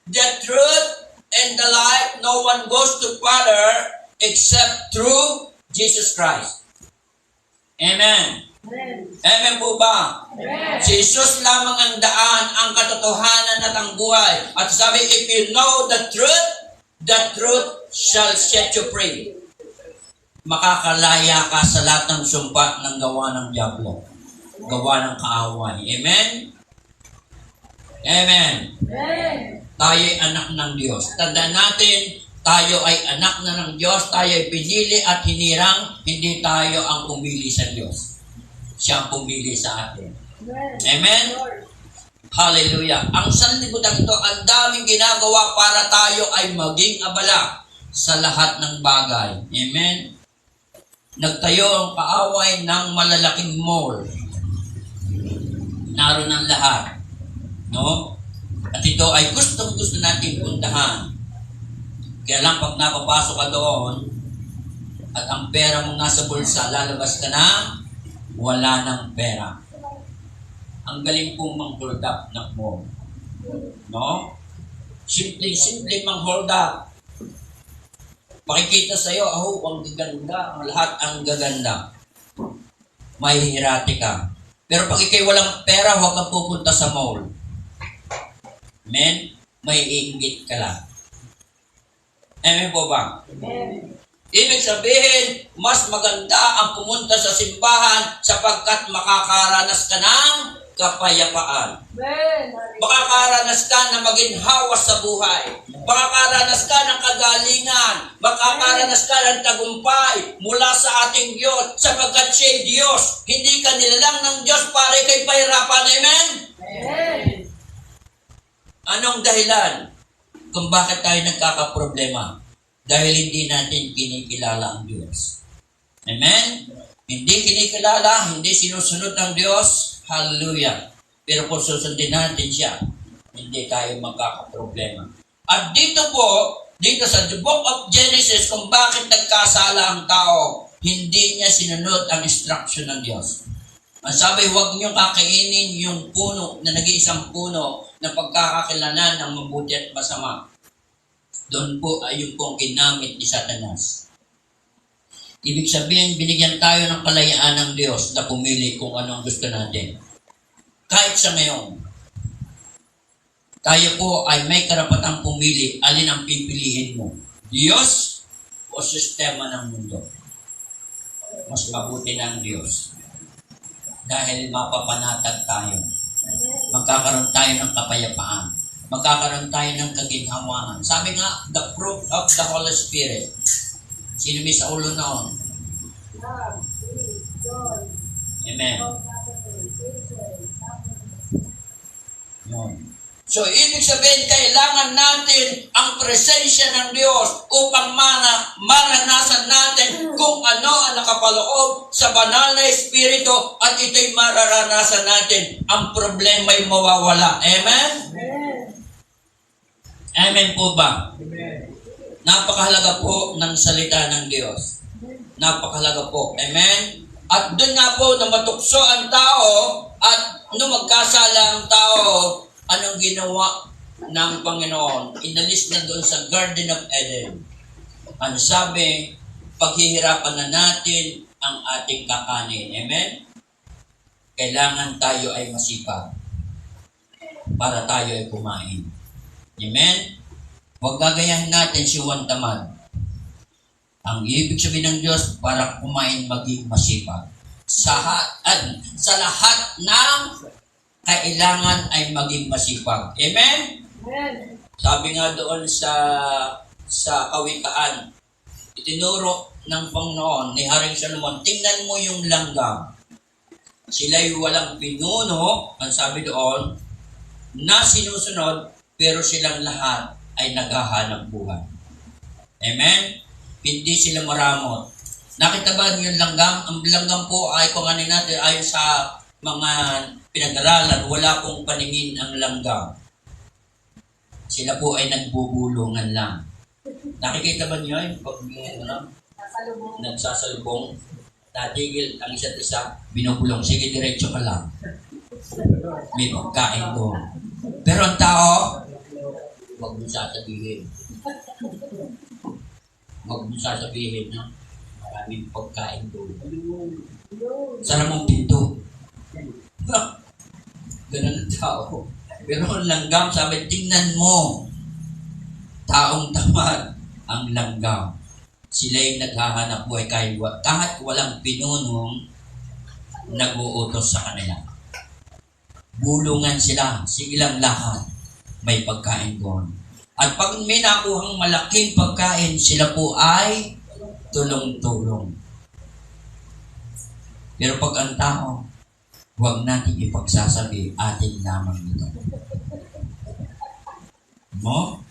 the truth, and the life. No one goes to Father except through Jesus Christ. Amen. Amen po ba? Amen. Si Jesus lamang ang daan, ang katotohanan at ang buhay. At sabi, if you know the truth shall set you free. Makakalaya ka sa lahat ng sumpa ng gawa ng diablo. Gawa ng kaaway. Amen? Amen. Amen. Tayo ay anak ng Diyos. Tandaan natin, tayo ay anak na ng Diyos. Tayo ay pinili at hinirang. Hindi tayo ang pumili sa Diyos. Siya ang pumili sa atin. Amen? Hallelujah. Ang sanlibutan ito, ang daming ginagawa para tayo ay maging abala sa lahat ng bagay. Amen? Nagtayo ang kaaway ng malalaking mall. Naroon ang lahat. No? At ito ay gusto natin puntahan. Kaya lang pag napapasok ka doon at ang pera mo nasa bulsa, lalabas ka na, wala ng pera. Ang galing pong mang-hold up ng mall. No? Simple mang hold up. Pakikita sa'yo, ang gaganda, ang lahat ang gaganda. Mahihirati ka. Pero pag ikay walang pera, huwag kang pupunta sa mall. Amen? May iinggit ka lang. Amen po ba? Ibig sabihin, mas maganda ang pumunta sa simbahan sapagkat makakaranas ka ng kapayapaan. Makakaranas ka na maginhawa sa buhay. Makakaranas ka ng kagalingan. Makakaranas ka ng tagumpay mula sa ating Diyos sapagkat siya'y Diyos. Hindi ka nilalang ng Diyos para kay pahirapan. Amen? Anong dahilan kung bakit tayo nagkakaproblema? Dahil hindi natin kinikilala ang Diyos. Amen? Hindi kinikilala, hindi sinusunod ng Diyos. Hallelujah. Pero kung susundin natin siya, hindi tayo magkakaproblema. At dito po, dito sa the book of Genesis, kung bakit nagkasala ang tao, hindi niya sinunod ang instruction ng Diyos. Ang sabi, huwag niyong kakainin yung puno na nag-iisang puno na pagkakakilalan ng mabuti at masama. Doon po ay yung pong ginamit ni Satanas. Ibig sabihin, binigyan tayo ng kalayaan ng Diyos na pumili kung ano ang gusto natin. Kahit sa ngayon, tayo po ay may karapatang pumili alin ang pipiliin mo. Diyos o sistema ng mundo. Mas mabuti ng Diyos. Dahil mapapanatag tayo. Magkakaroon tayo ng kapayapaan. Magkakaroon tayo ng kaginhawaan. Sabi nga, the fruit of the Holy Spirit. Sino may sa ulo noon? Amen. Yun. So, ibig sabihin, kailangan natin ang presensya ng Diyos upang maranasan natin kung ano ang nakapaloob sa banal na Espiritu at ito'y mararanasan natin. Ang problema ay mawawala. Amen? Amen po ba? Amen. Napakahalaga po ng salita ng Diyos. Napakahalaga po. Amen? At doon nga po na matukso ang tao at nung magkasala ang tao, anong ginawa ng Panginoon? Inalis na doon sa Garden of Eden. Ang sabi, paghihirapan na natin ang ating kakanin. Amen? Kailangan tayo ay masipag para tayo ay kumain. Amen? Huwag gagayahin natin si Juan Tamad. Ang ibig sabihin ng Diyos, para kumain maging masipag. Sa lahat ng kailangan ay maging masipag. Amen? Sabi nga doon sa kawikaan, itinuro ng Panginoon ni Haring Solomon, tingnan mo yung langgam. Sila'y walang pinuno, ang sabi doon, na sinusunod, pero silang lahat ay naghahanap buhay. Amen? Hindi sila maramot. Nakita ba yung langgam? Ang langgam po ay kung ano natin, ayon sa mga pinag-aralan, wala pong paningin ang langgam. Sila po ay nagbubulungan lang. Nakikita ba niyo yung pag nagsasalubong, natigil ang isa't isa, binubulong, sige diretso ka lang. May pagkain doon. Pero ang tao, huwag mo sasabihin. Huwag mo sasabihin na maraming pagkain doon. Sana mong pinto. Ganun ang tao. Pero ang langgam, sabi, tingnan mo. Taong tamad ang langgam. Sila'y naghahanap buhay kahit walang pinunong nag-uutos sa kanila. Bulungan sila, silang lahat. May pagkain doon. At pag may nakuhang malaking pagkain, sila po ay tulong-tulong. Pero pag ang tao, huwag natin ipagsasabi, atin lamang ito. No?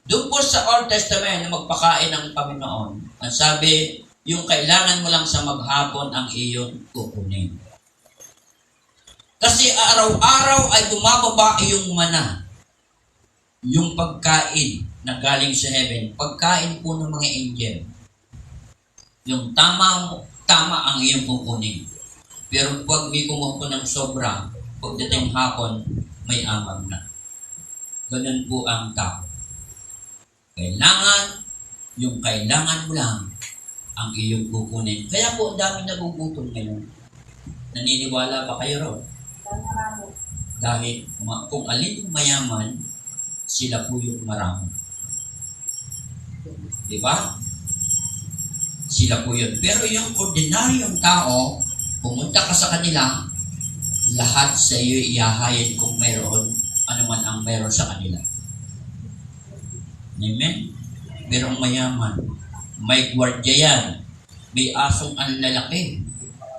Doon po sa Old Testament na magpakain ng Panginoon, ang sabi, yung kailangan mo lang sa maghapon ang iyong kukunin. Kasi araw-araw ay bumababa yung mana. Yung pagkain na galing sa heaven, pagkain po ng mga angel. Yung tama ang iyong kukunin. Pero pag may kumuha ng sobra, pagdating hapon, may amag na. Ganun po ang tao. Yung kailangan mo lang ang iyong kukunin. Kaya po, ang dami nagugutom ngayon. Naniniwala ba kayo ron? Dahil kung alin yung mayaman, sila po yung marami. Di ba? Sila po yun. Pero yung ordinaryong tao, pumunta ka sa kanila, lahat sa iyo iyahayin kung mayroon, ano man ang mayroon sa kanila. Amen? Merong mayaman, may gwardiya yan, may asong ang lalaki,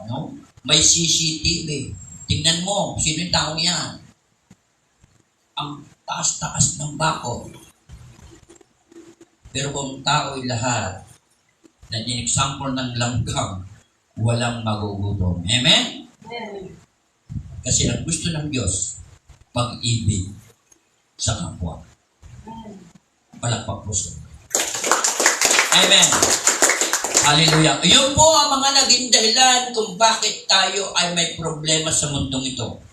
no? May CCTV. Tingnan mo, sino yung taong yan? Ang taas-taas ng bako. Pero kung tao'y lahat na in-example ng langgam, walang magugutom. Amen? Kasi ang gusto ng Diyos, pag-ibig sa kapwa. Palakpak puso. Amen. Hallelujah. Yun po ang mga naging dahilan kung bakit tayo ay may problema sa mundong ito.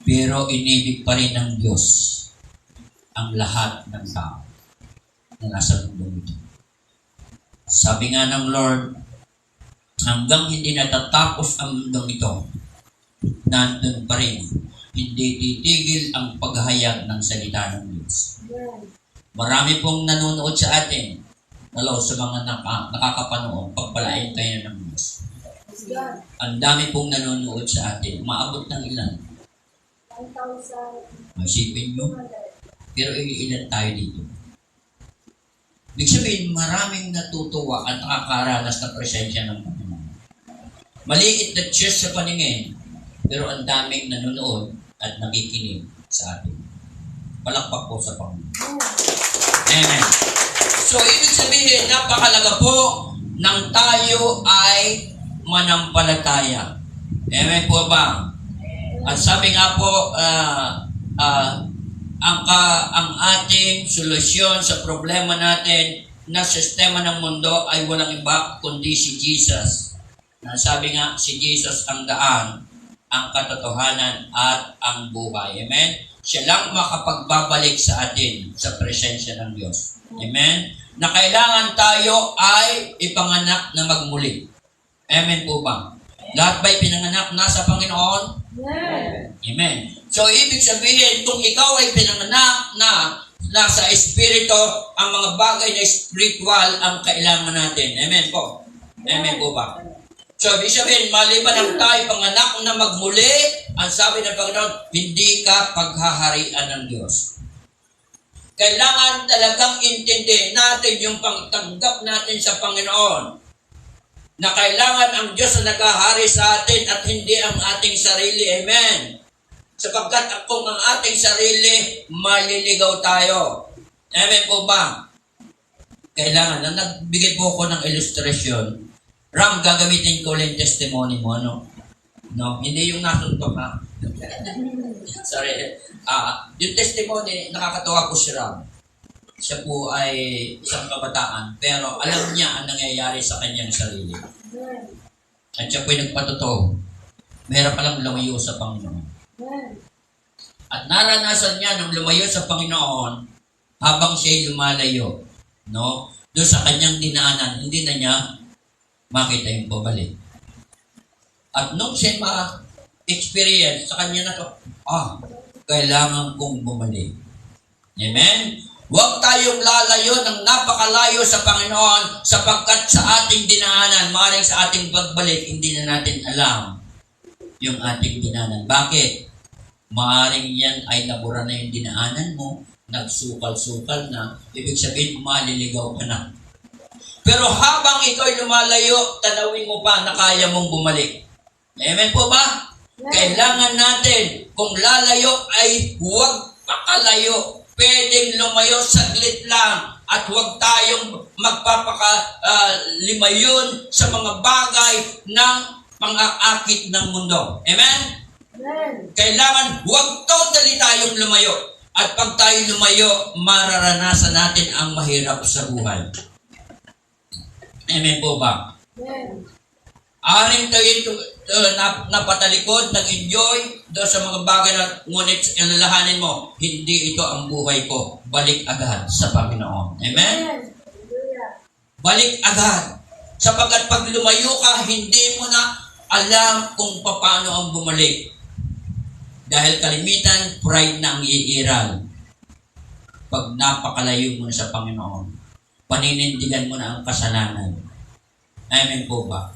Pero inibig pa rin ng Diyos ang lahat ng tao na nasa mundong ito. Sabi nga ng Lord, hanggang hindi natatapos ang mundong ito, nandun pa rin. Hindi titigil ang paghahayag ng salita ng Diyos. Marami pong nanonood sa atin. Hello, sa mga nakakapanood, pagpalain kayo ng Diyos. Ang dami pong nanonood sa atin. Umaabot ng ilan? 1,000. Masipin nyo. Pero ilan tayo dito? Ibig sabihin, maraming natutuwa at nakakaranas ng presensya ng Panginoon. Maliit na church sa paningin, pero ang daming nanonood at nakikinig sa atin. Palakpak po sa Panginoon. Amen. So, ibig sabihin, napakalaga po nang tayo ay manampalataya. Amen po ba? At sabi nga po, ang ating solusyon sa problema natin na sistema ng mundo ay walang iba kundi si Jesus. Sabi nga, si Jesus ang daan, ang katotohanan at ang buhay. Amen? Siya lang makapagbabalik sa atin sa presensya ng Diyos. Amen? Na kailangan tayo ay ipanganak na magmuli. Amen po ba? Lahat ba'y pinanganak na sa Panginoon? Amen. So, ibig sabihin, kung ikaw ay pinanganak na nasa Espiritu, ang mga bagay na spiritual ang kailangan natin. Amen po. Amen po ba? So, ibig sabihin, maliban ang tayo panganak na magmuli, ang sabi ng Panginoon, hindi ka paghaharian ng Diyos. Kailangan talagang intindihin natin yung pagtanggap natin sa Panginoon. Na kailangan ang Diyos na naghahari sa atin at hindi ang ating sarili. Amen. Sapagkat kung ang ating sarili, maliligaw tayo. Amen po ba? Kailangan, na nagbigay po ko ng illustration. Ram, gagamitin ko lang testimony mo, no? No, hindi yung nasuntok ha. Sorry. Yung testimony, nakakatawa po si Ram. Siya po ay isang kabataan, pero alam niya ang nangyayari sa kanyang sarili. At siya po ay nagpatotoo. Meron palang lumayo sa Panginoon. At naranasan niya nung lumayo sa Panginoon habang siya'y lumalayo. No? Doon sa kanyang dinaanan, hindi na niya makita yung pabalik. At nung siya ma-experience sa kanya na to, kailangan kong bumalik. Amen? Huwag tayong lalayo ng napakalayo sa Panginoon sapagkat sa ating dinaanan, maaaring sa ating pagbalik, hindi na natin alam yung ating dinaanan. Bakit? Maaaring yan ay nabura na yung dinaanan mo, nagsukal-sukal na, ibig sabihin, maliligaw ka na. Pero habang ikaw ay lumalayo, tanawin mo pa na kaya mong bumalik. Amen po ba? Kailangan natin, kung lalayo ay huwag pakalayo. Pwedeng lumayo saglit lang at huwag tayong magpapakalimayon sa mga bagay ng pang-aakit ng mundo. Amen? Kailangan huwag totally tayong lumayo. At pag tayo lumayo, mararanasan natin ang mahirap sa buhay. Amen po ba? Aring tayo napatalikod, nag-enjoy doon sa mga bagay na ngunit alalahanin mo, hindi ito ang buhay ko. Balik agad sa Panginoon. Amen? Balik agad. Sapagkat pag lumayo ka, hindi mo na alam kung paano ang bumalik. Dahil kalimitan, pride na ang iiral. Pag napakalayo mo na sa Panginoon. paninindigan mo na ang kasalanan. Amen po ba?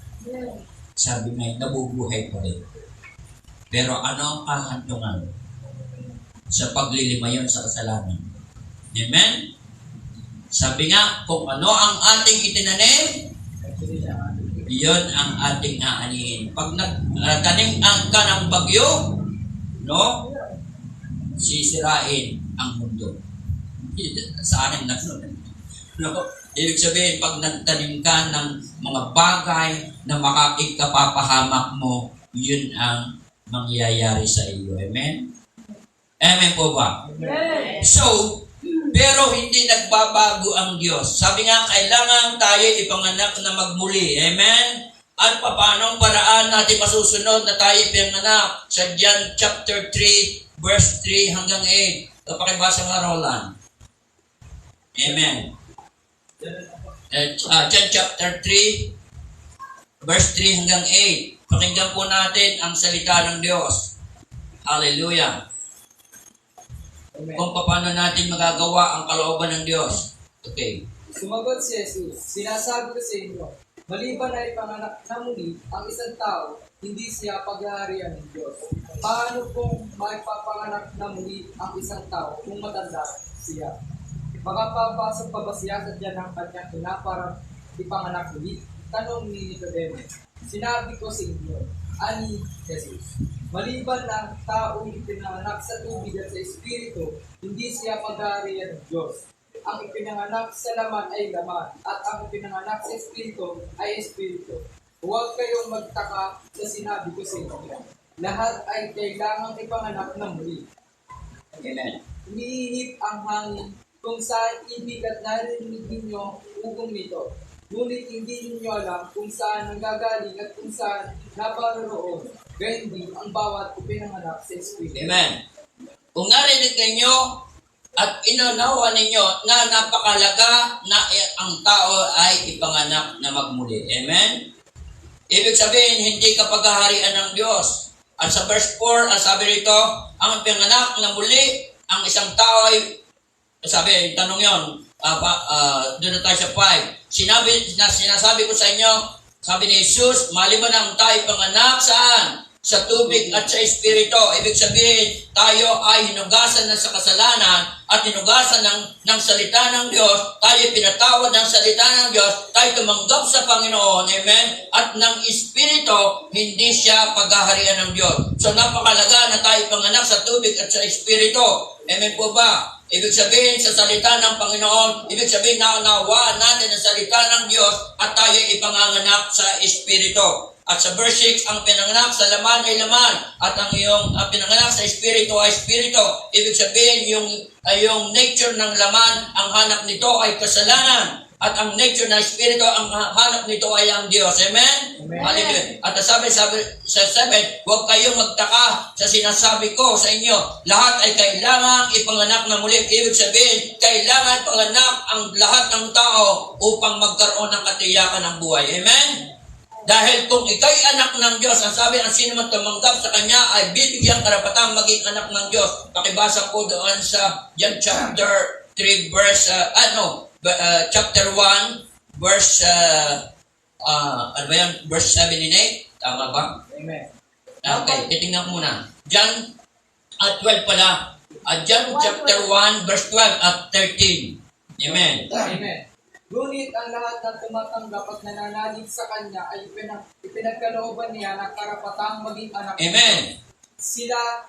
Sabi nga, nabubuhay pa rin. Pero ano ang kahantungan sa paglilimayon sa kasalanan? Amen? Sabi nga, kung ano ang ating itinanim, iyon ang ating aanihin. Pag nagtanim ka ng bagyo, no, sisirain ang mundo. Sa akin na no? Ibig sabihin, pag nagtanim ka ng mga bagay na makakikapapahamak mo, yun ang mangyayari sa iyo. Amen? Amen po ba? Amen. So, pero hindi nagbabago ang Diyos. Sabi nga, kailangan tayo ipanganak na magmuli. Amen? At paanong paraan natin masusunod na tayo ipanganak? Sa John chapter 3, verse 3 hanggang 8. Kapakibasa nga, Roland. Amen. John chapter 3, verse 3 hanggang 8. Pakinggan po natin ang salita ng Diyos. Hallelujah. Amen. Kung paano natin magagawa ang kalooban ng Diyos. Okay. Sumagot si Jesus, sinasabi ko sa inyo, maliban na ipanganak na muli ang isang tao, hindi siya paghaharian ng Diyos. Paano kung maipapanganak na muli ang isang tao kung matanda siya? Makapapasok pa ba siya sa tiyan ng kanyang ina para ipanganak muli? Tanong ni Nicodemo. Sinabi ko sa inyo, ani Jesus, maliban na taong ipinanganak sa tubig at sa Espiritu, hindi siya paghaharian ng Diyos. Ang ipinanganak sa laman ay laman, at ang ipinanganak sa Espiritu ay Espiritu. Huwag kayong magtaka sa sinabi ko sa inyo. Lahat ay kailangang ipanganak na muli. Amen. Umiinip ang hangin kung saan ibig at narinig ninyo ugong nito. Ngunit hindi ninyo alam kung saan nanggagaling at kung saan naparoroon. Gayun din ang bawat ipinanganak sa Espiritu. Amen. Kung narinig ninyo at inanawa ninyo na napakalaga na ang tao ay ipanganak na magmuli. Amen? Ibig sabihin, hindi ka paghaharian ng Diyos. At sa verse 4, ang sabi rito, ang pinanganak na muli, ang isang tao ay, sabi, tanong yon, doon na tayo sa 5. Sinasabi ko sa inyo, sabi ni Jesus, maliban ang tayo panganak saan? Sa tubig at sa Espiritu. Ibig sabihin, tayo ay hinugasan na sa kasalanan at hinugasan ng salita ng Diyos. Tayo pinatawad ng salita ng Diyos. Tayo tumanggap sa Panginoon. Amen? At ng Espiritu, hindi siya paghaharian ng Diyos. So napakalaga na tayo panganak sa tubig at sa Espiritu. Amen po ba? Ibig sabihin sa salita ng Panginoon, ibig sabihin na naunawaan natin ang salita ng Diyos at tayo ipanganganak sa Espiritu. At sa verse 6, ang pinanganak sa laman ay laman at ang pinanganak sa Espiritu ay Espiritu. Ibig sabihin yung nature ng laman, ang hanap nito ay kasalanan. At ang nature ng Espiritu, ang hanap nito ay ang Diyos. Amen? Amen. Hallelujah. At sabi sa 7, huwag kayong magtaka sa sinasabi ko sa inyo. Lahat ay kailangang ipanganak na muli. Ibig sabihin, kailangan panganak ang lahat ng tao upang magkaroon ng katiyakan ng buhay. Amen? Dahil kung ikaw'y anak ng Diyos, ang sabi ng sino man tumanggap sa Kanya ay bibigyan karapatang maging anak ng Diyos. Pakibasa po doon sa John chapter 3 verse, chapter 1 verse, verse 7 and 8. Tama ba? Amen. Okay, titingnan ko muna. John 12 pala. John chapter 1 verse 12 at 13. Amen. Amen. Ngunit ang lahat ng tumatanggap at nananalig sa Kanya ay ipinagkalooban niya ng karapatang maging anak ng Amen. Diyos.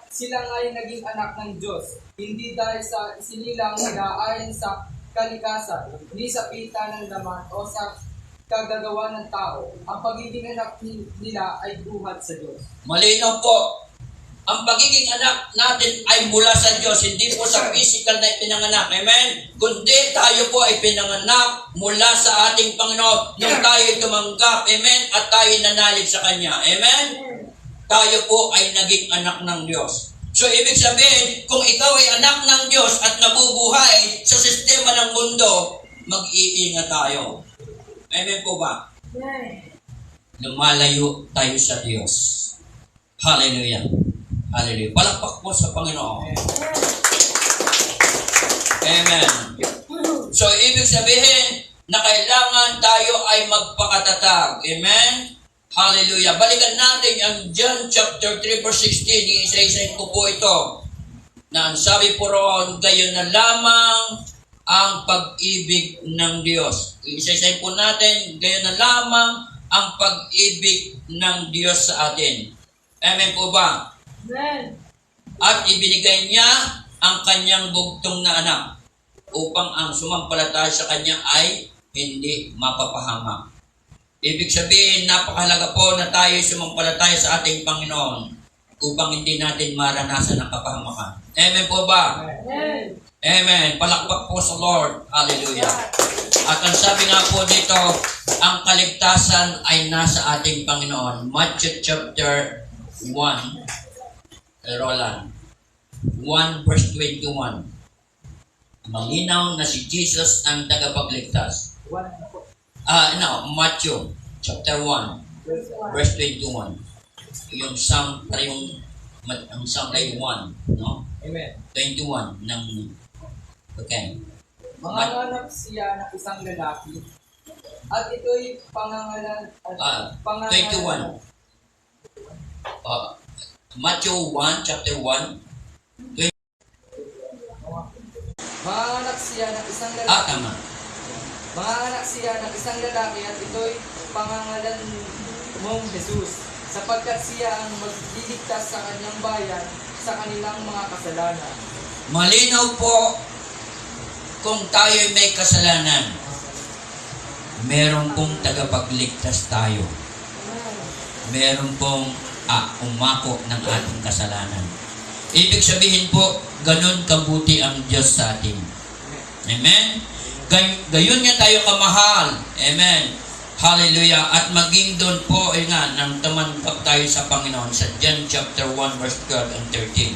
Sila nga'y naging anak ng Diyos, hindi dahil sa isinilang nila ayon sa kalikasan, hindi sa pita ng laman o sa kagagawa ng tao. Ang pagiging anak nila ay buhat sa Diyos. Malinaw po. Ang pagiging anak natin ay mula sa Diyos, hindi po sa physical na ipinanganak. Amen? Kundi tayo po ay pinanganak mula sa ating Panginoon nung tayo tumanggap. Amen? At tayo nanalig sa Kanya. Amen? Tayo po ay naging anak ng Diyos. So, ibig sabihin, kung ikaw ay anak ng Diyos at nabubuhay sa sistema ng mundo, mag-iingat tayo. Amen po ba? Lumalayo tayo sa Diyos. Hallelujah. Hallelujah. Palakpak po sa Panginoon. Amen. So, ibig sabihin, na kailangan tayo ay magpakatatag. Amen? Hallelujah. Balikan natin ang John chapter 3 verse 16. Isa-isahin ko po ito. Na ang sabi po roon, gayon na lamang ang pag-ibig ng Diyos. Isa-isahin po natin, gayon na lamang ang pag-ibig ng Diyos sa atin. Amen po ba? Amen. At ibinigay niya ang kanyang bugtong na anak upang ang sumampalataya sa kanya ay hindi mapapahamak. Ibig sabihin, napakahalaga po na tayo sumampalataya sa ating Panginoon upang hindi natin maranasan ang kapahamakan. Amen po ba? Amen. Amen. Palakpak po sa Lord. Hallelujah. At ang sabi nga po dito, ang kaligtasan ay nasa ating Panginoon. Matthew chapter 1, Roland, 1 verse 21. Malinaw na si Jesus ang tagapagligtas. Matthew chapter 1 verse 21. Yung Psalm ay 1, no? Amen. 21 ng okay. Manganganak siya ng isang lalaki at ito'y pangangalan 21. Matthew 1 chapter 1. Manganganak siya ng isang lalaki. Tama. Manganganak siya ng isang lalaki at ito'y pangangalan mong Jesus, sapagkat siya ang magliligtas sa kanyang bayan sa kanilang mga kasalanan. Malinaw po kung tayo may kasalanan. Meron pong tagapagligtas tayo. Meron pong umako ng ating kasalanan. Ibig sabihin po, ganun kabuti ang Diyos sa atin. Amen? Gayon niya tayo kamahal. Amen. Hallelujah. At maging doon po, nang tumanggap tayo sa Panginoon sa John chapter 1 verse 12 and 13.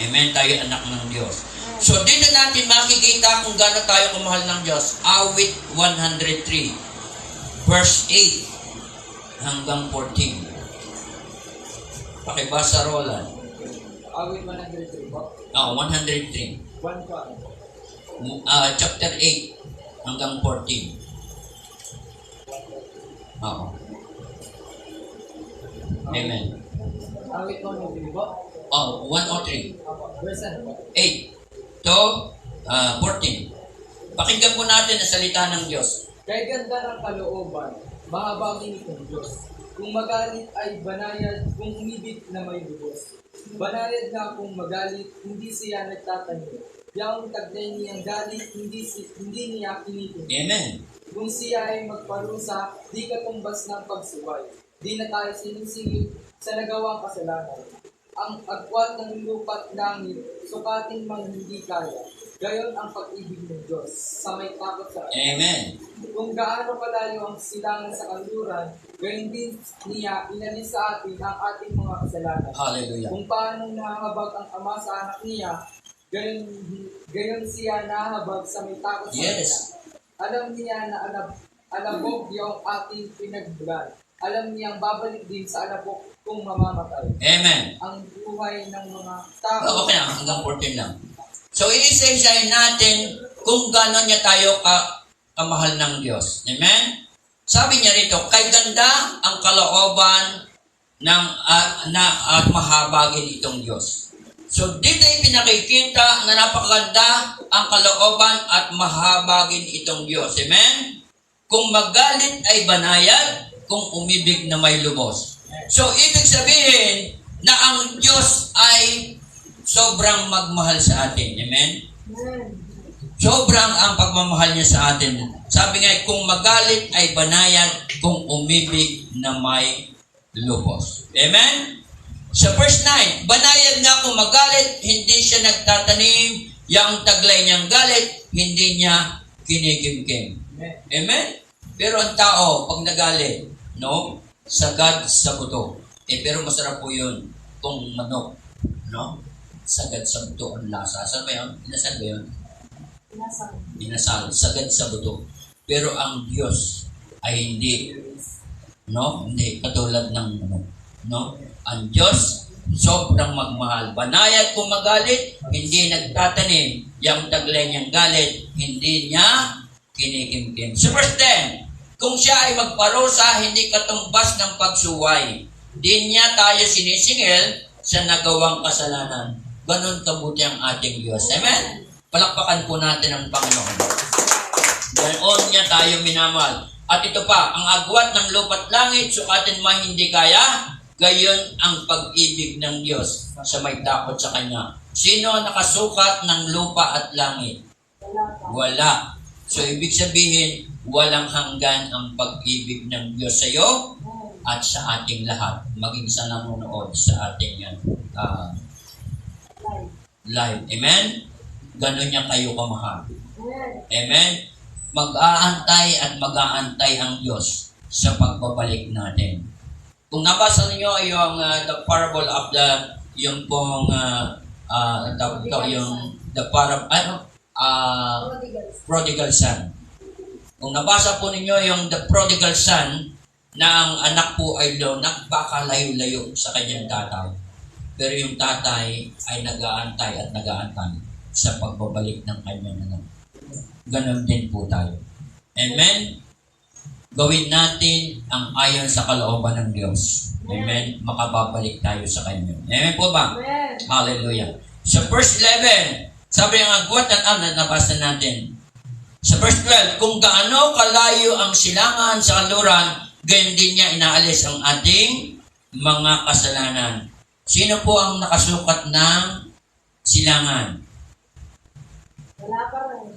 Amen. Tayo anak ng Diyos. So, dito natin makikita kung gaano tayo kamahal ng Diyos. Awit 103 verse 8 hanggang 14. Pakibasa, Roland. Awit 103 po. 103. 1 po. Chapter 8 hanggang 14. Oo. Amen. Awit 103 po. 103. Verse ano po? 8 to 14. Pakinggan po natin ang salita ng Diyos. Kay ganda ng kalooban, mahabagin itong Diyos. Kung magalit ay banayad, kung umibig na may lubos. Banayad nga kung magalit, hindi siya nagtatanim. Yang taglay niyang galit, hindi niya kinitin. Amen. Kung siya ay magparusa, di katumbas ng pagsuway. Di na tayo sinisingil sa nagawang kasalanan. Ang agwat ng lupa't langit, sukatin mang hindi kaya. Gayon ang pag-ibig ng Diyos sa may takot sa Kanya. Amen. Kung gaano kalayo ang silangan sa kanluran, gayon din niya inalis sa atin ang ating mga kasalanan. Hallelujah. Kung paano nahahabag ang Ama sa anak niya, gayon siya nahahabag sa may takot sa Yes. Kanya. Alam niya na alabog yung ating pinagbulan. Alam niyang babalik din sa alabog kung mamamatay. Amen. Ang buhay ng mga tao. Okay na, hanggang 14 lang. So, iisa-isahin natin kung gano'n niya tayo kamahal ng Diyos. Amen? Sabi niya rito, kay ganda ang kalooban at mahabagin itong Diyos. So, dito ay pinakikita na napakaganda ang kalooban at mahabagin itong Diyos. Amen? Kung magalit ay banayad, kung umibig na may lubos. So, ibig sabihin na ang Diyos ay sobrang magmahal sa atin. Amen? Sobrang ang pagmamahal niya sa atin. Sabi nga, kung magalit ay banayad, kung umibig na may lubos. Amen? Sa verse 9, banayad nga kung magalit, hindi siya nagtatanim, yung taglay niyang galit, hindi niya kinigimkim. Amen? Pero ang tao, pag nagalit, no? Sagad sa buto. Pero masarap po yun kung manok. No? Sagad sa buto ang lasa. Saan ba yun? Inasal ba yun? Inasal. Sagad sa buto. Pero ang Diyos ay hindi. No? Hindi. Katulad ng manok. No? Ang Diyos, sobrang magmahal. Banayad kung magalit, hindi nagtatanim. Yung taglay niyang galit, hindi niya kinikimkim. So verse 10, kung siya ay magparusa, hindi katumbas ng pagsuway. Di niya tayo sinisingil sa nagawang kasalanan. Ganon kabuti ang ating Diyos. Amen? Palakpakan po natin ang Panginoon. Ganon niya tayo minamahal. At ito pa, ang agwat ng lupa't langit, sukatin man hindi kaya, gayon ang pag-ibig ng Diyos sa may takot sa Kanya. Sino ang nakasukat ng lupa at langit? Wala. So, ibig sabihin, walang hanggan ang pag-ibig ng Diyos sa iyo at sa ating lahat, maging sa nanonood sa ating live. Amen? Ganon niya kayo kamahal. Amen? Mag-aantay at mag-aantay ang Diyos sa pagbabalik natin. Kung nabasa niyo yung the parable of yung pong prodigal son. Kung nabasa po ninyo yung the prodigal son, na ang anak po ay nagpakalayo-layo sa kanyang tatay. Pero yung tatay ay nag-aantay at nag-aantay sa pagbabalik ng kanyang anak. Ganon din po tayo. Amen? Gawin natin ang ayon sa kalooban ng Diyos. Amen? Makababalik tayo sa Kanya. Amen po ba? Amen. Hallelujah. Sa verse 11, sabi ng agwat at nabasa natin. Sa verse 12, kung gaano kalayo ang silangan sa kanluran, gayon din niya inaalis ang ating mga kasalanan. Sino po ang nakasukat ng silangan?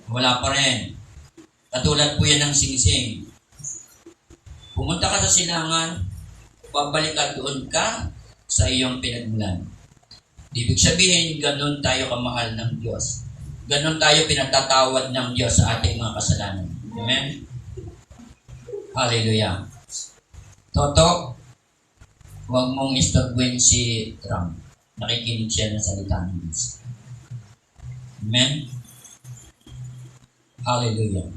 Wala pa rin. Katulad po yan ng singsing. Pumunta ka sa silangan, babalik ka doon ka sa iyong pinagmulan. Ibig sabihin, ganun tayo kamahal ng Diyos. Ganun tayo pinatatawad ng Diyos sa ating mga kasalanan. Amen? Hallelujah. Toto, huwag mong istorbuin si Trump. Nakikinig siya ng salita ng Diyos. Amen? Hallelujah.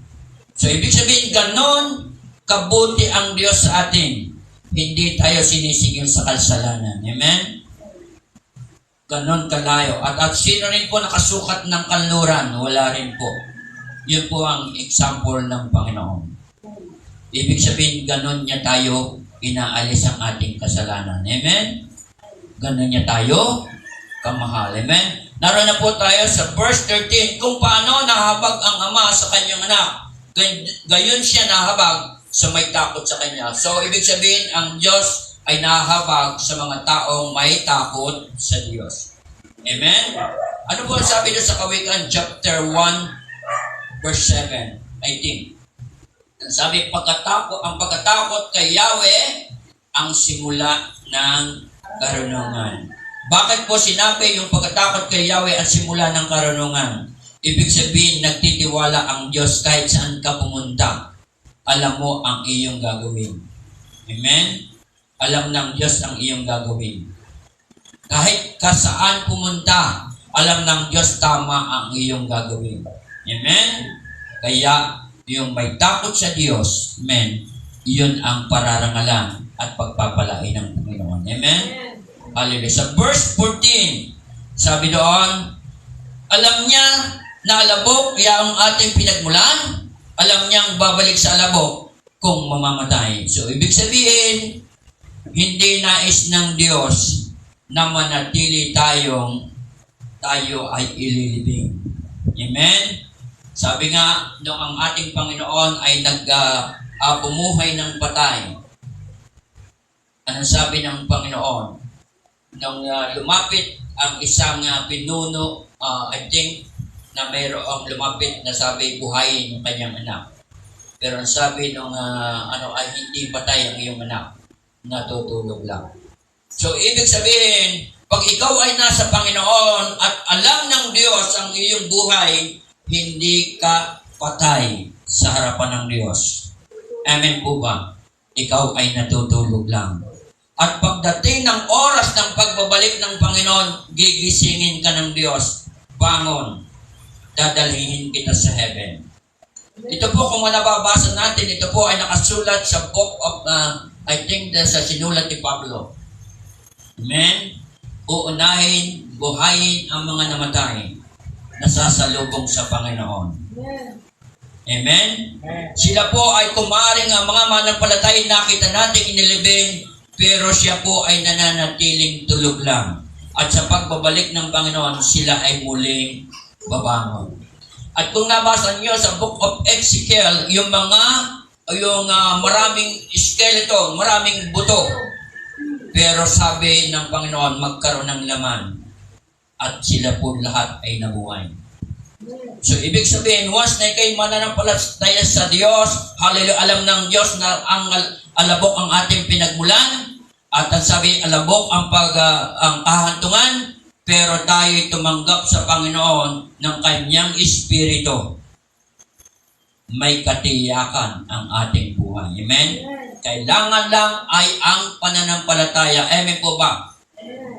So, ibig sabihin, ganon kabuti ang Diyos sa atin. Hindi tayo sinisingil sa kasalanan. Amen? Ganon kalayo. At sino rin po nakasukat ng kanluran? Wala rin po. Yun po ang example ng Panginoon. Ibig sabihin, ganon niya tayo inaalis ang ating kasalanan. Amen? Ganon niya tayo kamahal. Amen? Naroon na po tayo sa verse 13, kung paano nahabag ang ama sa kanyang anak. Gayon siya nahabag sa may takot sa kanya. So, ibig sabihin, ang Diyos ay nahabag sa mga taong may takot sa Diyos. Amen? Ano po ang sabi doon sa Kawikaan, chapter 1, verse 7, 18? Sabi, ang pagkatakot kay Yahweh, ang simula ng karunungan. Bakit po sinabi yung pagkatakot kay Yahweh at simula ng karunungan? Ibig sabihin, nagtitiwala ang Diyos kahit saan ka pumunta. Alam mo ang iyong gagawin. Amen? Alam ng Diyos ang iyong gagawin. Kahit ka saan pumunta, alam ng Diyos tama ang iyong gagawin. Amen? Kaya, yung may takot sa Diyos, amen, yun ang pararangalan at pagpapalain ng Panginoon. Amen? Hallelujah. Sa verse 14, sabi doon, alam niya na alabok ang ating pinagmulan, alam niyang babalik sa alabok kung mamamatay. So, ibig sabihin, hindi nais ng Diyos na manatili tayo ay ililibing. Amen? Sabi nga, nung ang ating Panginoon ay bumuhay ng patay, anong sabi ng Panginoon? Nung lumapit ang isang pinuno, I think, na mayroong lumapit na sabi, buhayin yung kanyang anak. Pero ang sabi nung ay hindi patay ang iyong anak, natutulog lang. So, ibig sabihin, pag ikaw ay nasa Panginoon at alam ng Diyos ang iyong buhay, hindi ka patay sa harapan ng Diyos. Amen po ba? Ikaw ay natutulog lang. At pagdating ng oras ng pagbabalik ng Panginoon, gigisingin ka ng Diyos. Bangon. Dadalhin kita sa heaven. Ito po, kung nababasa natin, ito po ay nakasulat sa book of, I think, sa sinulat ni Pablo. Amen? Uunahin, buhayin ang mga namatay na sasalubong sa Panginoon. Amen? Amen. Sila po ay kumaring ang mga mananampalataya nakita natin inilibing, pero siya po ay nananatiling tulog lang. At sa pagbabalik ng Panginoon, sila ay muling babangon. At kung nabasa niyo sa Book of Ezekiel, yung maraming skeleton, maraming buto. Pero sabi ng Panginoon, magkaroon ng laman. At sila po lahat ay nabuhay. So, ibig sabihin, once na kayo mananampalataya sa Diyos, hallelujah, alam ng Diyos na ang alabok ang ating pinagmulan, at ang sabi, alabok ang kahantungan, pero tayo'y tumanggap sa Panginoon ng Kanyang Espiritu. May katiyakan ang ating buhay. Amen? Kailangan lang ay ang pananampalataya. Amen po ba?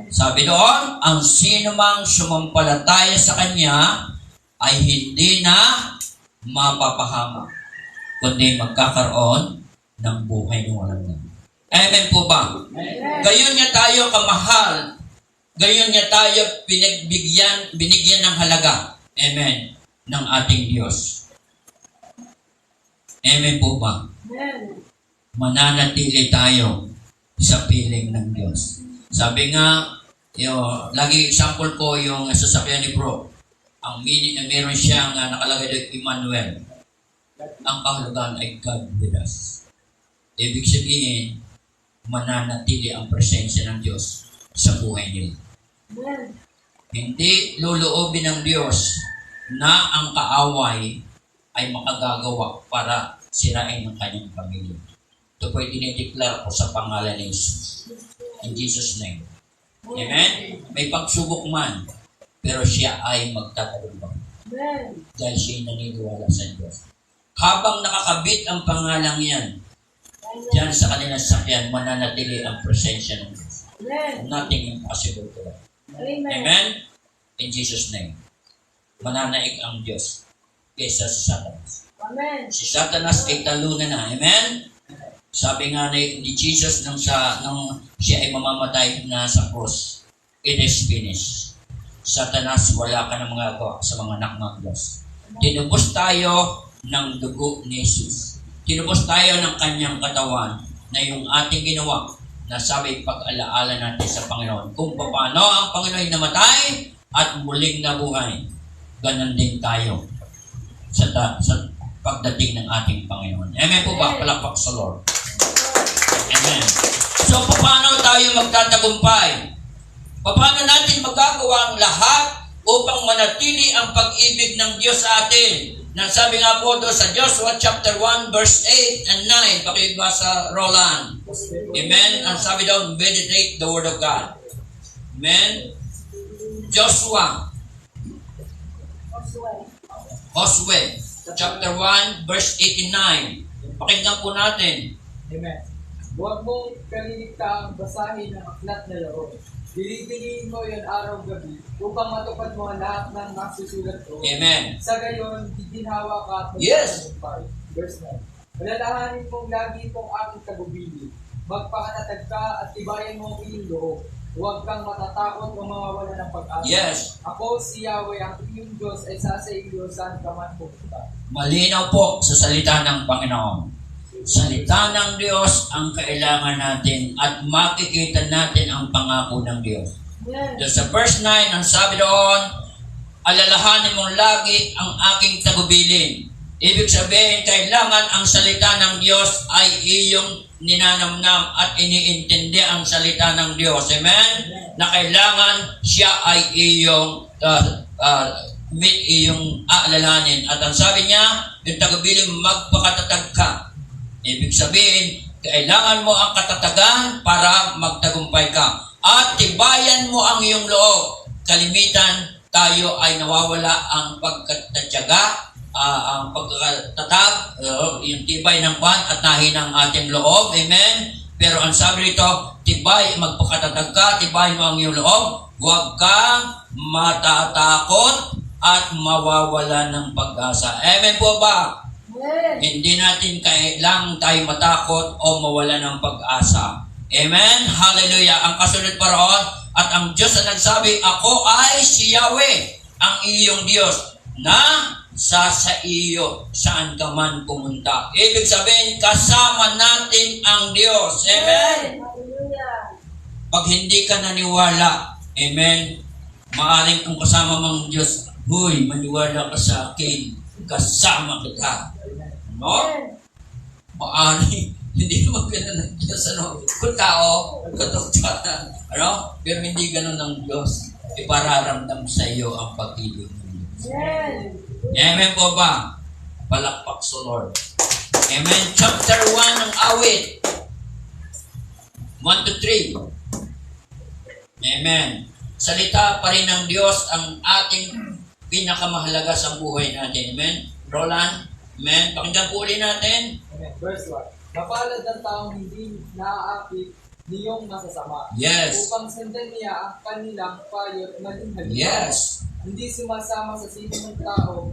Sabi doon, ang sino mang sumampalataya sa Kanya ay hindi na mapapahamak, kundi magkakaroon ng buhay ng walang hanggan. Amen po ba? Gayon niya tayo kamahal. Gayon niya tayo binigyan ng halaga. Amen. Ng ating Diyos. Amen po ba? Mananatili tayo sa piling ng Diyos. Sabi nga, lagi example ko yung sasakyan ni Bro. Ang meron siyang nakalagay doon, Emmanuel. Ang kahulugan ay God with us. Ibig sabihin, mananatili ang presensya ng Diyos sa buhay nila. Hindi luluobin ng Diyos na ang kaaway ay makagagawa para sirain ang kanyang pamilya. Ito po'y dinideklara ko sa pangalan ni Jesus. In Jesus' name. Amen? May pagsubok man, pero siya ay magtatagumpay. Dahil siya'y naniniwala sa Diyos. Habang nakakabit ang pangalang yan, diyan sa kanilang sakyan, mananatili ang presensya ng Diyos. Nothing impossible to them. Amen? In Jesus' name. Mananaig ang Diyos kaysa si Satanas. Si Satanas ay talunan na. Amen? Sabi nga ni Jesus nung siya ay mamamatay na sa cross, it is finished. Satanas, wala ka ng mga gawa sa mga anak ng Diyos. Tinubos tayo ng dugo ni Jesus. Tinubos tayo ng kanyang katawan na yung ating ginawa na sabi pag-alaala natin sa Panginoon. Kung paano ang Panginoon namatay at muling nabuhay, ganun din tayo sa pagdating ng ating Panginoon. Amen po ba? Palakpak sa Lord. Amen. So, paano tayo magtatagumpay? Paano natin magagawa ang lahat upang manatili ang pag-ibig ng Diyos sa atin? Nasabi nga po doon sa Joshua chapter 1 verse 8 and 9. Pakibasa Roland. Amen. Ang sabi daw, meditate the Word of God. Amen. Josue chapter 1 verse 8 and 9. Pakinggan po natin. Amen. Huwag mong kaliligtaang basahin ang aklat na loob. Dilidiin mo yun araw-gabi upang matupad mo ang lahat ng nasusulat ko. Amen. Sa gayon, giginhawa ka at Yes. Verse 9. Malalahanin mong lagi itong aking tagubilin. Magpakatatag ka at tibayan mo ang iyong loob. Huwag kang matatakot o mawawala ng pag-asa. Yes. Ako, si Yahweh, ang iyong Diyos, ay sa iyo saan ka man pupunta. Malinaw po sa salita ng Panginoon. Salita ng Diyos ang kailangan natin at makikita natin ang pangako ng Diyos. Doon sa verse 9, ang sabi doon, alalahanin mong lagi ang aking tagubilin. Ibig sabihin, kailangan ang salita ng Diyos ay iyong ninanamnam at iniintindi ang salita ng Diyos. Amen? Na kailangan siya ay iyong iyong aalalahanin. At ang sabi niya, yung tagubilin, magpakatatag ka. Ibig sabihin, kailangan mo ang katatagan para magtagumpay ka. At tibayan mo ang iyong loob. Kalimitan, tayo ay nawawala ang pagkatatyaga, ang pagkatatag, yung tibay ng pan at nahinang ating loob. Amen? Pero ang sabi rito, magpakatatag ka, tibay mo ang iyong loob. Huwag kang matatakot at mawawala ng pag-asa. Amen po ba? Hindi natin kailangang tayo matakot o mawala ng pag-asa. Amen? Hallelujah. Ang kasunod pa roon, at ang Diyos na nagsabi, ako ay si Yahweh, ang iyong Diyos, na sa iyo saan ka man pumunta. Ibig sabihin, kasama natin ang Diyos. Amen? Pag hindi ka naniwala, amen, maaring kung kasama mong Diyos, huy, maniwala ka sa akin, kasama kita. No? Maaring, hindi naman ganun ng Diyos, ano? Kung tao, ano? Pero hindi ganun ng Diyos. Ipararamdam sa iyo ang pag-ibig ng Diyos. Amen po ba? Palakpak sa Lord. Amen. Chapter 1 ng awit. 1 to 3. Amen. Salita pa rin ng Diyos ang ating pinakamahalaga sa buhay natin. Amen. Roland. Amen. Pakinggan po ulit natin. Amen. Verse 1. Mapalad ang taong hindi naaakit niyong masasama. Yes. Upang sundan niya ang kanilang payo at maging halimbawa. Yes. Hindi sumasama sa sino ng tao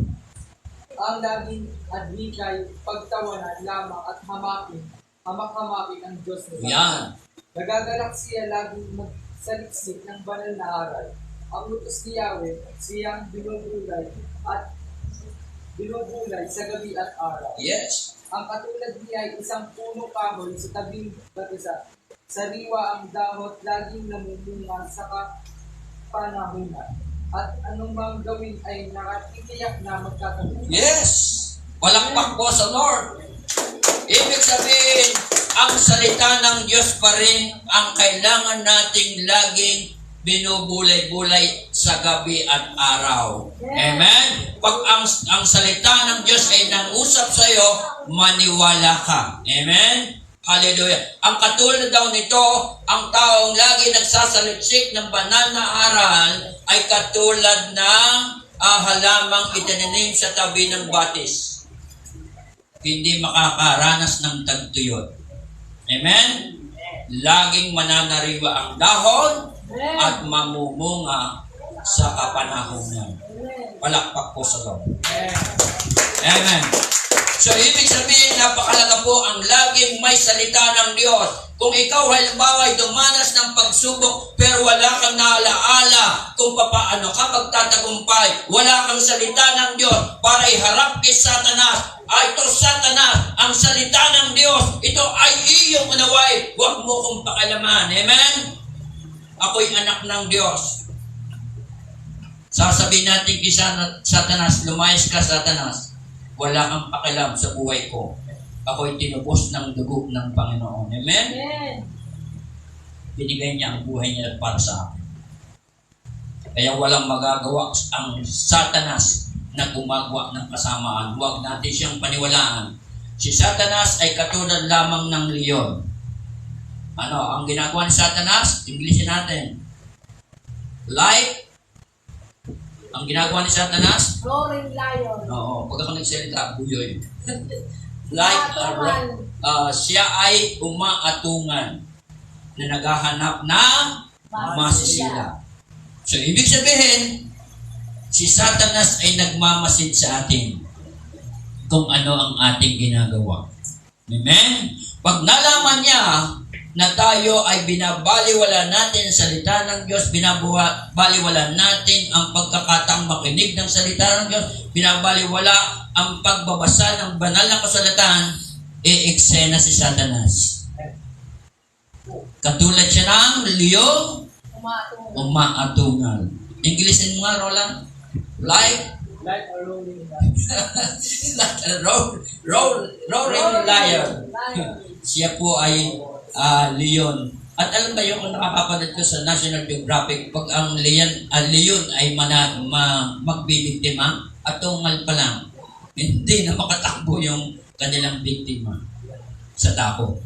ang laging adhikay, pagtawanan lamang at hamak-hamakin ang Diyos na Yan. Nagagalak siya laging magsaliksik ng banal na aral. Ang utos ni Yahweh, siyang binubulay sa gabi at araw. Yes. Ang katulad niya ay isang puno kahoy sa tabing batisa. Sariwa ang dahot, laging namumunga sa kapanahunan. At anumang gawin ay nakatikiyak na magkatagumpay. Yes. Palakpak po sa Lord. Ibig sabihin, ang salita ng Diyos pa rin ang kailangan nating laging binubulay-bulay sa gabi at araw. Amen? Pag ang salita ng Diyos ay nangusap sa iyo, maniwala ka. Amen? Hallelujah. Ang katulad daw nito, ang taong lagi nagsasaliksik ng banal na aral ay katulad ng halamang itinanim sa tabi ng batis. Hindi makakaranas ng tagtuyot. Amen? Laging mananariwa ang dahon at mamumunga sa kapanahunan. Palakpak po sa Lord. Amen. So, ibig sabihin, napakalaga po ang laging may salita ng Diyos. Kung ikaw halimbawa ay dumanas ng pagsubok pero wala kang naalaala kung paano ka magtatagumpay, wala kang salita ng Diyos para iharap kay Satanas, ito Satanas, ang salita ng Diyos, ito ay iyong unaway, huwag mo kong pakialaman. Amen? Ako'y anak ng Diyos. Sasabihin natin kay Satanas, lumayas ka Satanas. Wala kang pakialam sa buhay ko. Ako'y tinubos ng dugo ng Panginoon. Amen? Binigay niya ang buhay niya para sa akin. Kaya walang magagawa ang Satanas na gumagawa ng kasamaan. Huwag natin siyang paniwalaan. Si Satanas ay katulad lamang ng leon. Ano, ang ginagawa ni Satanas, English natin. Like, ang ginagawa ni Satanas, Roaring lion. oo, pag ako nagsalita, buyoy. Siya ay umaatungan na naghahanap ng masisila. So, ibig sabihin, si Satanas ay nagmamasid sa atin kung ano ang ating ginagawa. Amen? Pag nalaman niya na tayo ay binabaliwala natin ang salita ng Diyos, binabaliwala natin ang pagkakataong makinig ng salita ng Diyos, binabaliwala ang pagbabasa ng banal na kasulatan, eksena si Satanas. Katulad siya ng liyong umaatungal. Inglesin mo nga, Roland. Like a rolling roaring lion. Siya po ay leon. At alam ba yun, kung nakakapanood ko sa National Geographic, pag ang leon ay magbibiktima, atungal pa lang, hindi na makatakbo yung kanilang biktima sa tako.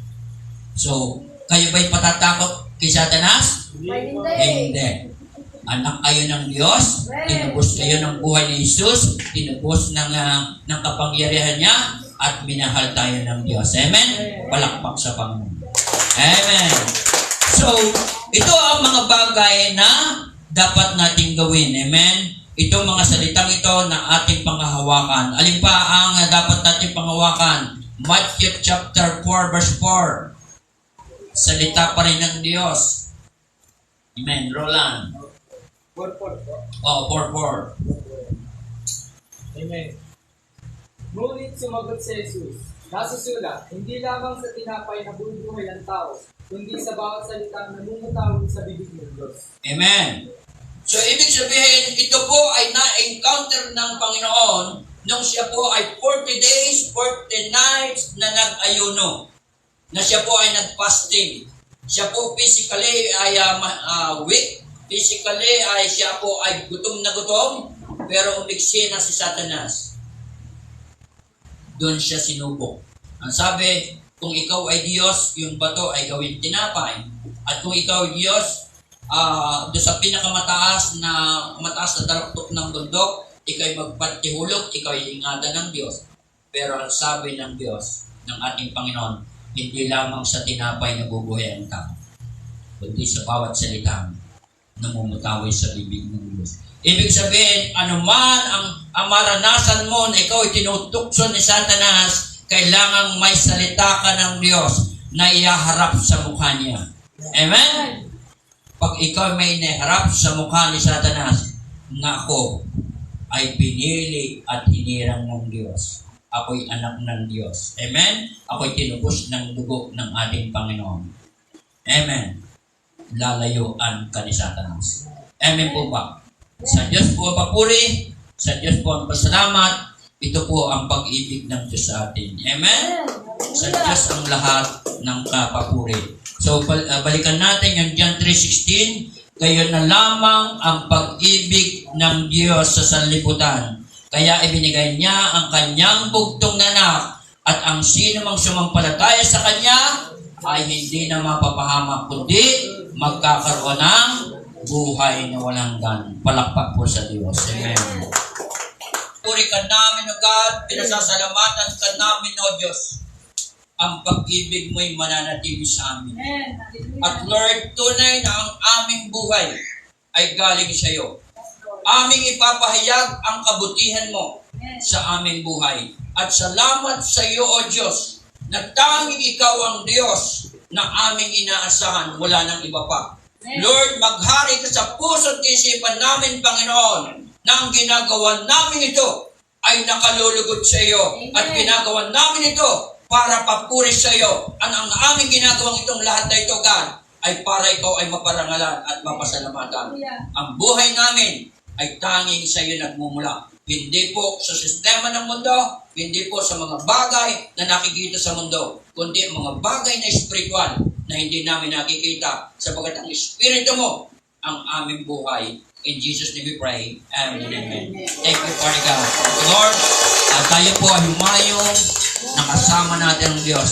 So, kayo ba'y patatakot kay Satanas? Hindi. Anak kayo ng Diyos, tinubos kayo ng buhay ni Jesus, tinubos ng kapangyarihan niya, at minahal tayo ng Diyos. Amen? Palakpak sa Panginoon. Amen. So, ito ang mga bagay na dapat nating gawin. Amen? Ito mga salitang ito na ating panghahawakan. Alin pa ang dapat nating panghawakan? Matthew chapter 4 verse 4. Salita pa rin ng Diyos. Amen. Roland. 4:4. Oh, 4:4. Amen. Ngunit sumagot si Jesus, nasusulat, hindi lamang sa tinapay na bubuhay ang tao, kundi sa bawat salitang namumutawi sa bibig ng Diyos. Amen. So, ibig sabihin, ito po ay na-encounter ng Panginoon nung siya po ay 40 days, 40 nights na nag-ayuno. Na siya po ay nag-fasting. Siya po physically ay weak. Physically ay siya po ay gutom na gutom. Pero umiksi na si Satanas. Doon siya sinubok. Ang sabi, kung ikaw ay Diyos, yung bato ay gawin tinapay. At kung ikaw ay Diyos, doon sa pinakamataas na dalaktok ng bundok, ikaw ay magpatihulog, ikaw ay ingatan ng Diyos. Pero ang sabi ng Diyos, ng ating Panginoon, hindi lamang sa tinapay na bubuhay ang tao, kundi sa bawat salitang namumutawi sa bibig ng Diyos. Ibig sabihin, anuman ang maranasan mo na ikaw ay tinutukso ni Satanas, kailangang may salita ka ng Diyos na iyaharap sa mukha niya. Amen? Pag ikaw may naharap sa mukha ni Satanas, na ako ay pinili at hinirang ng Diyos. Ako'y anak ng Diyos. Amen? Ako'y tinubos ng dugo ng ating Panginoon. Amen? Lalayuan ka ni Satanas. Amen po ba? Sa Diyos po ang papuri, sa Diyos po ang pasalamat, ito po ang pag-ibig ng Diyos sa atin. Amen? Sa Diyos ang lahat ng kapapuri. So, balikan natin yung John 3:16. Gayon na lamang ang pag-ibig ng Diyos sa sanlibutan. Kaya ibinigay niya ang kanyang bugtong na anak at ang sino mang sumampalataya sa kanya ay hindi na mapapahamak kundi magkakaroon ng buhay na walang hanggan. Palakpak po sa Diyos. Amen. Puri ka namin, O God, pinasasalamatan ka namin, O Diyos. Ang pag-ibig mo'y mananatili sa amin. At Lord, tunay na ang aming buhay ay galing sa iyo. Aming ipapahayag ang kabutihan mo sa aming buhay. At salamat sa iyo, O Diyos, na tanging ikaw ang Diyos na aming inaasahan mula ng iba pa. Lord, maghari ka sa puso't isipan namin, Panginoon, na ang ginagawa namin ito ay nakalulugod sa iyo. At ginagawa namin ito para papuri sa iyo. Ang aming ginagawang itong lahat na ito, God, ay para ikaw ay maparangalan at mapasalamatan. Ang buhay namin ay tanging sa iyo nagmumula. Hindi po sa sistema ng mundo, hindi po sa mga bagay na nakikita sa mundo, kundi ang mga bagay na espiritual na hindi namin nakikita, sapagkat ang Espiritu mo ang aming buhay. In Jesus' name we pray. Amen. Amen. Thank you, Father God. Lord, at tayo po ay humayong nakasama natin ang Diyos.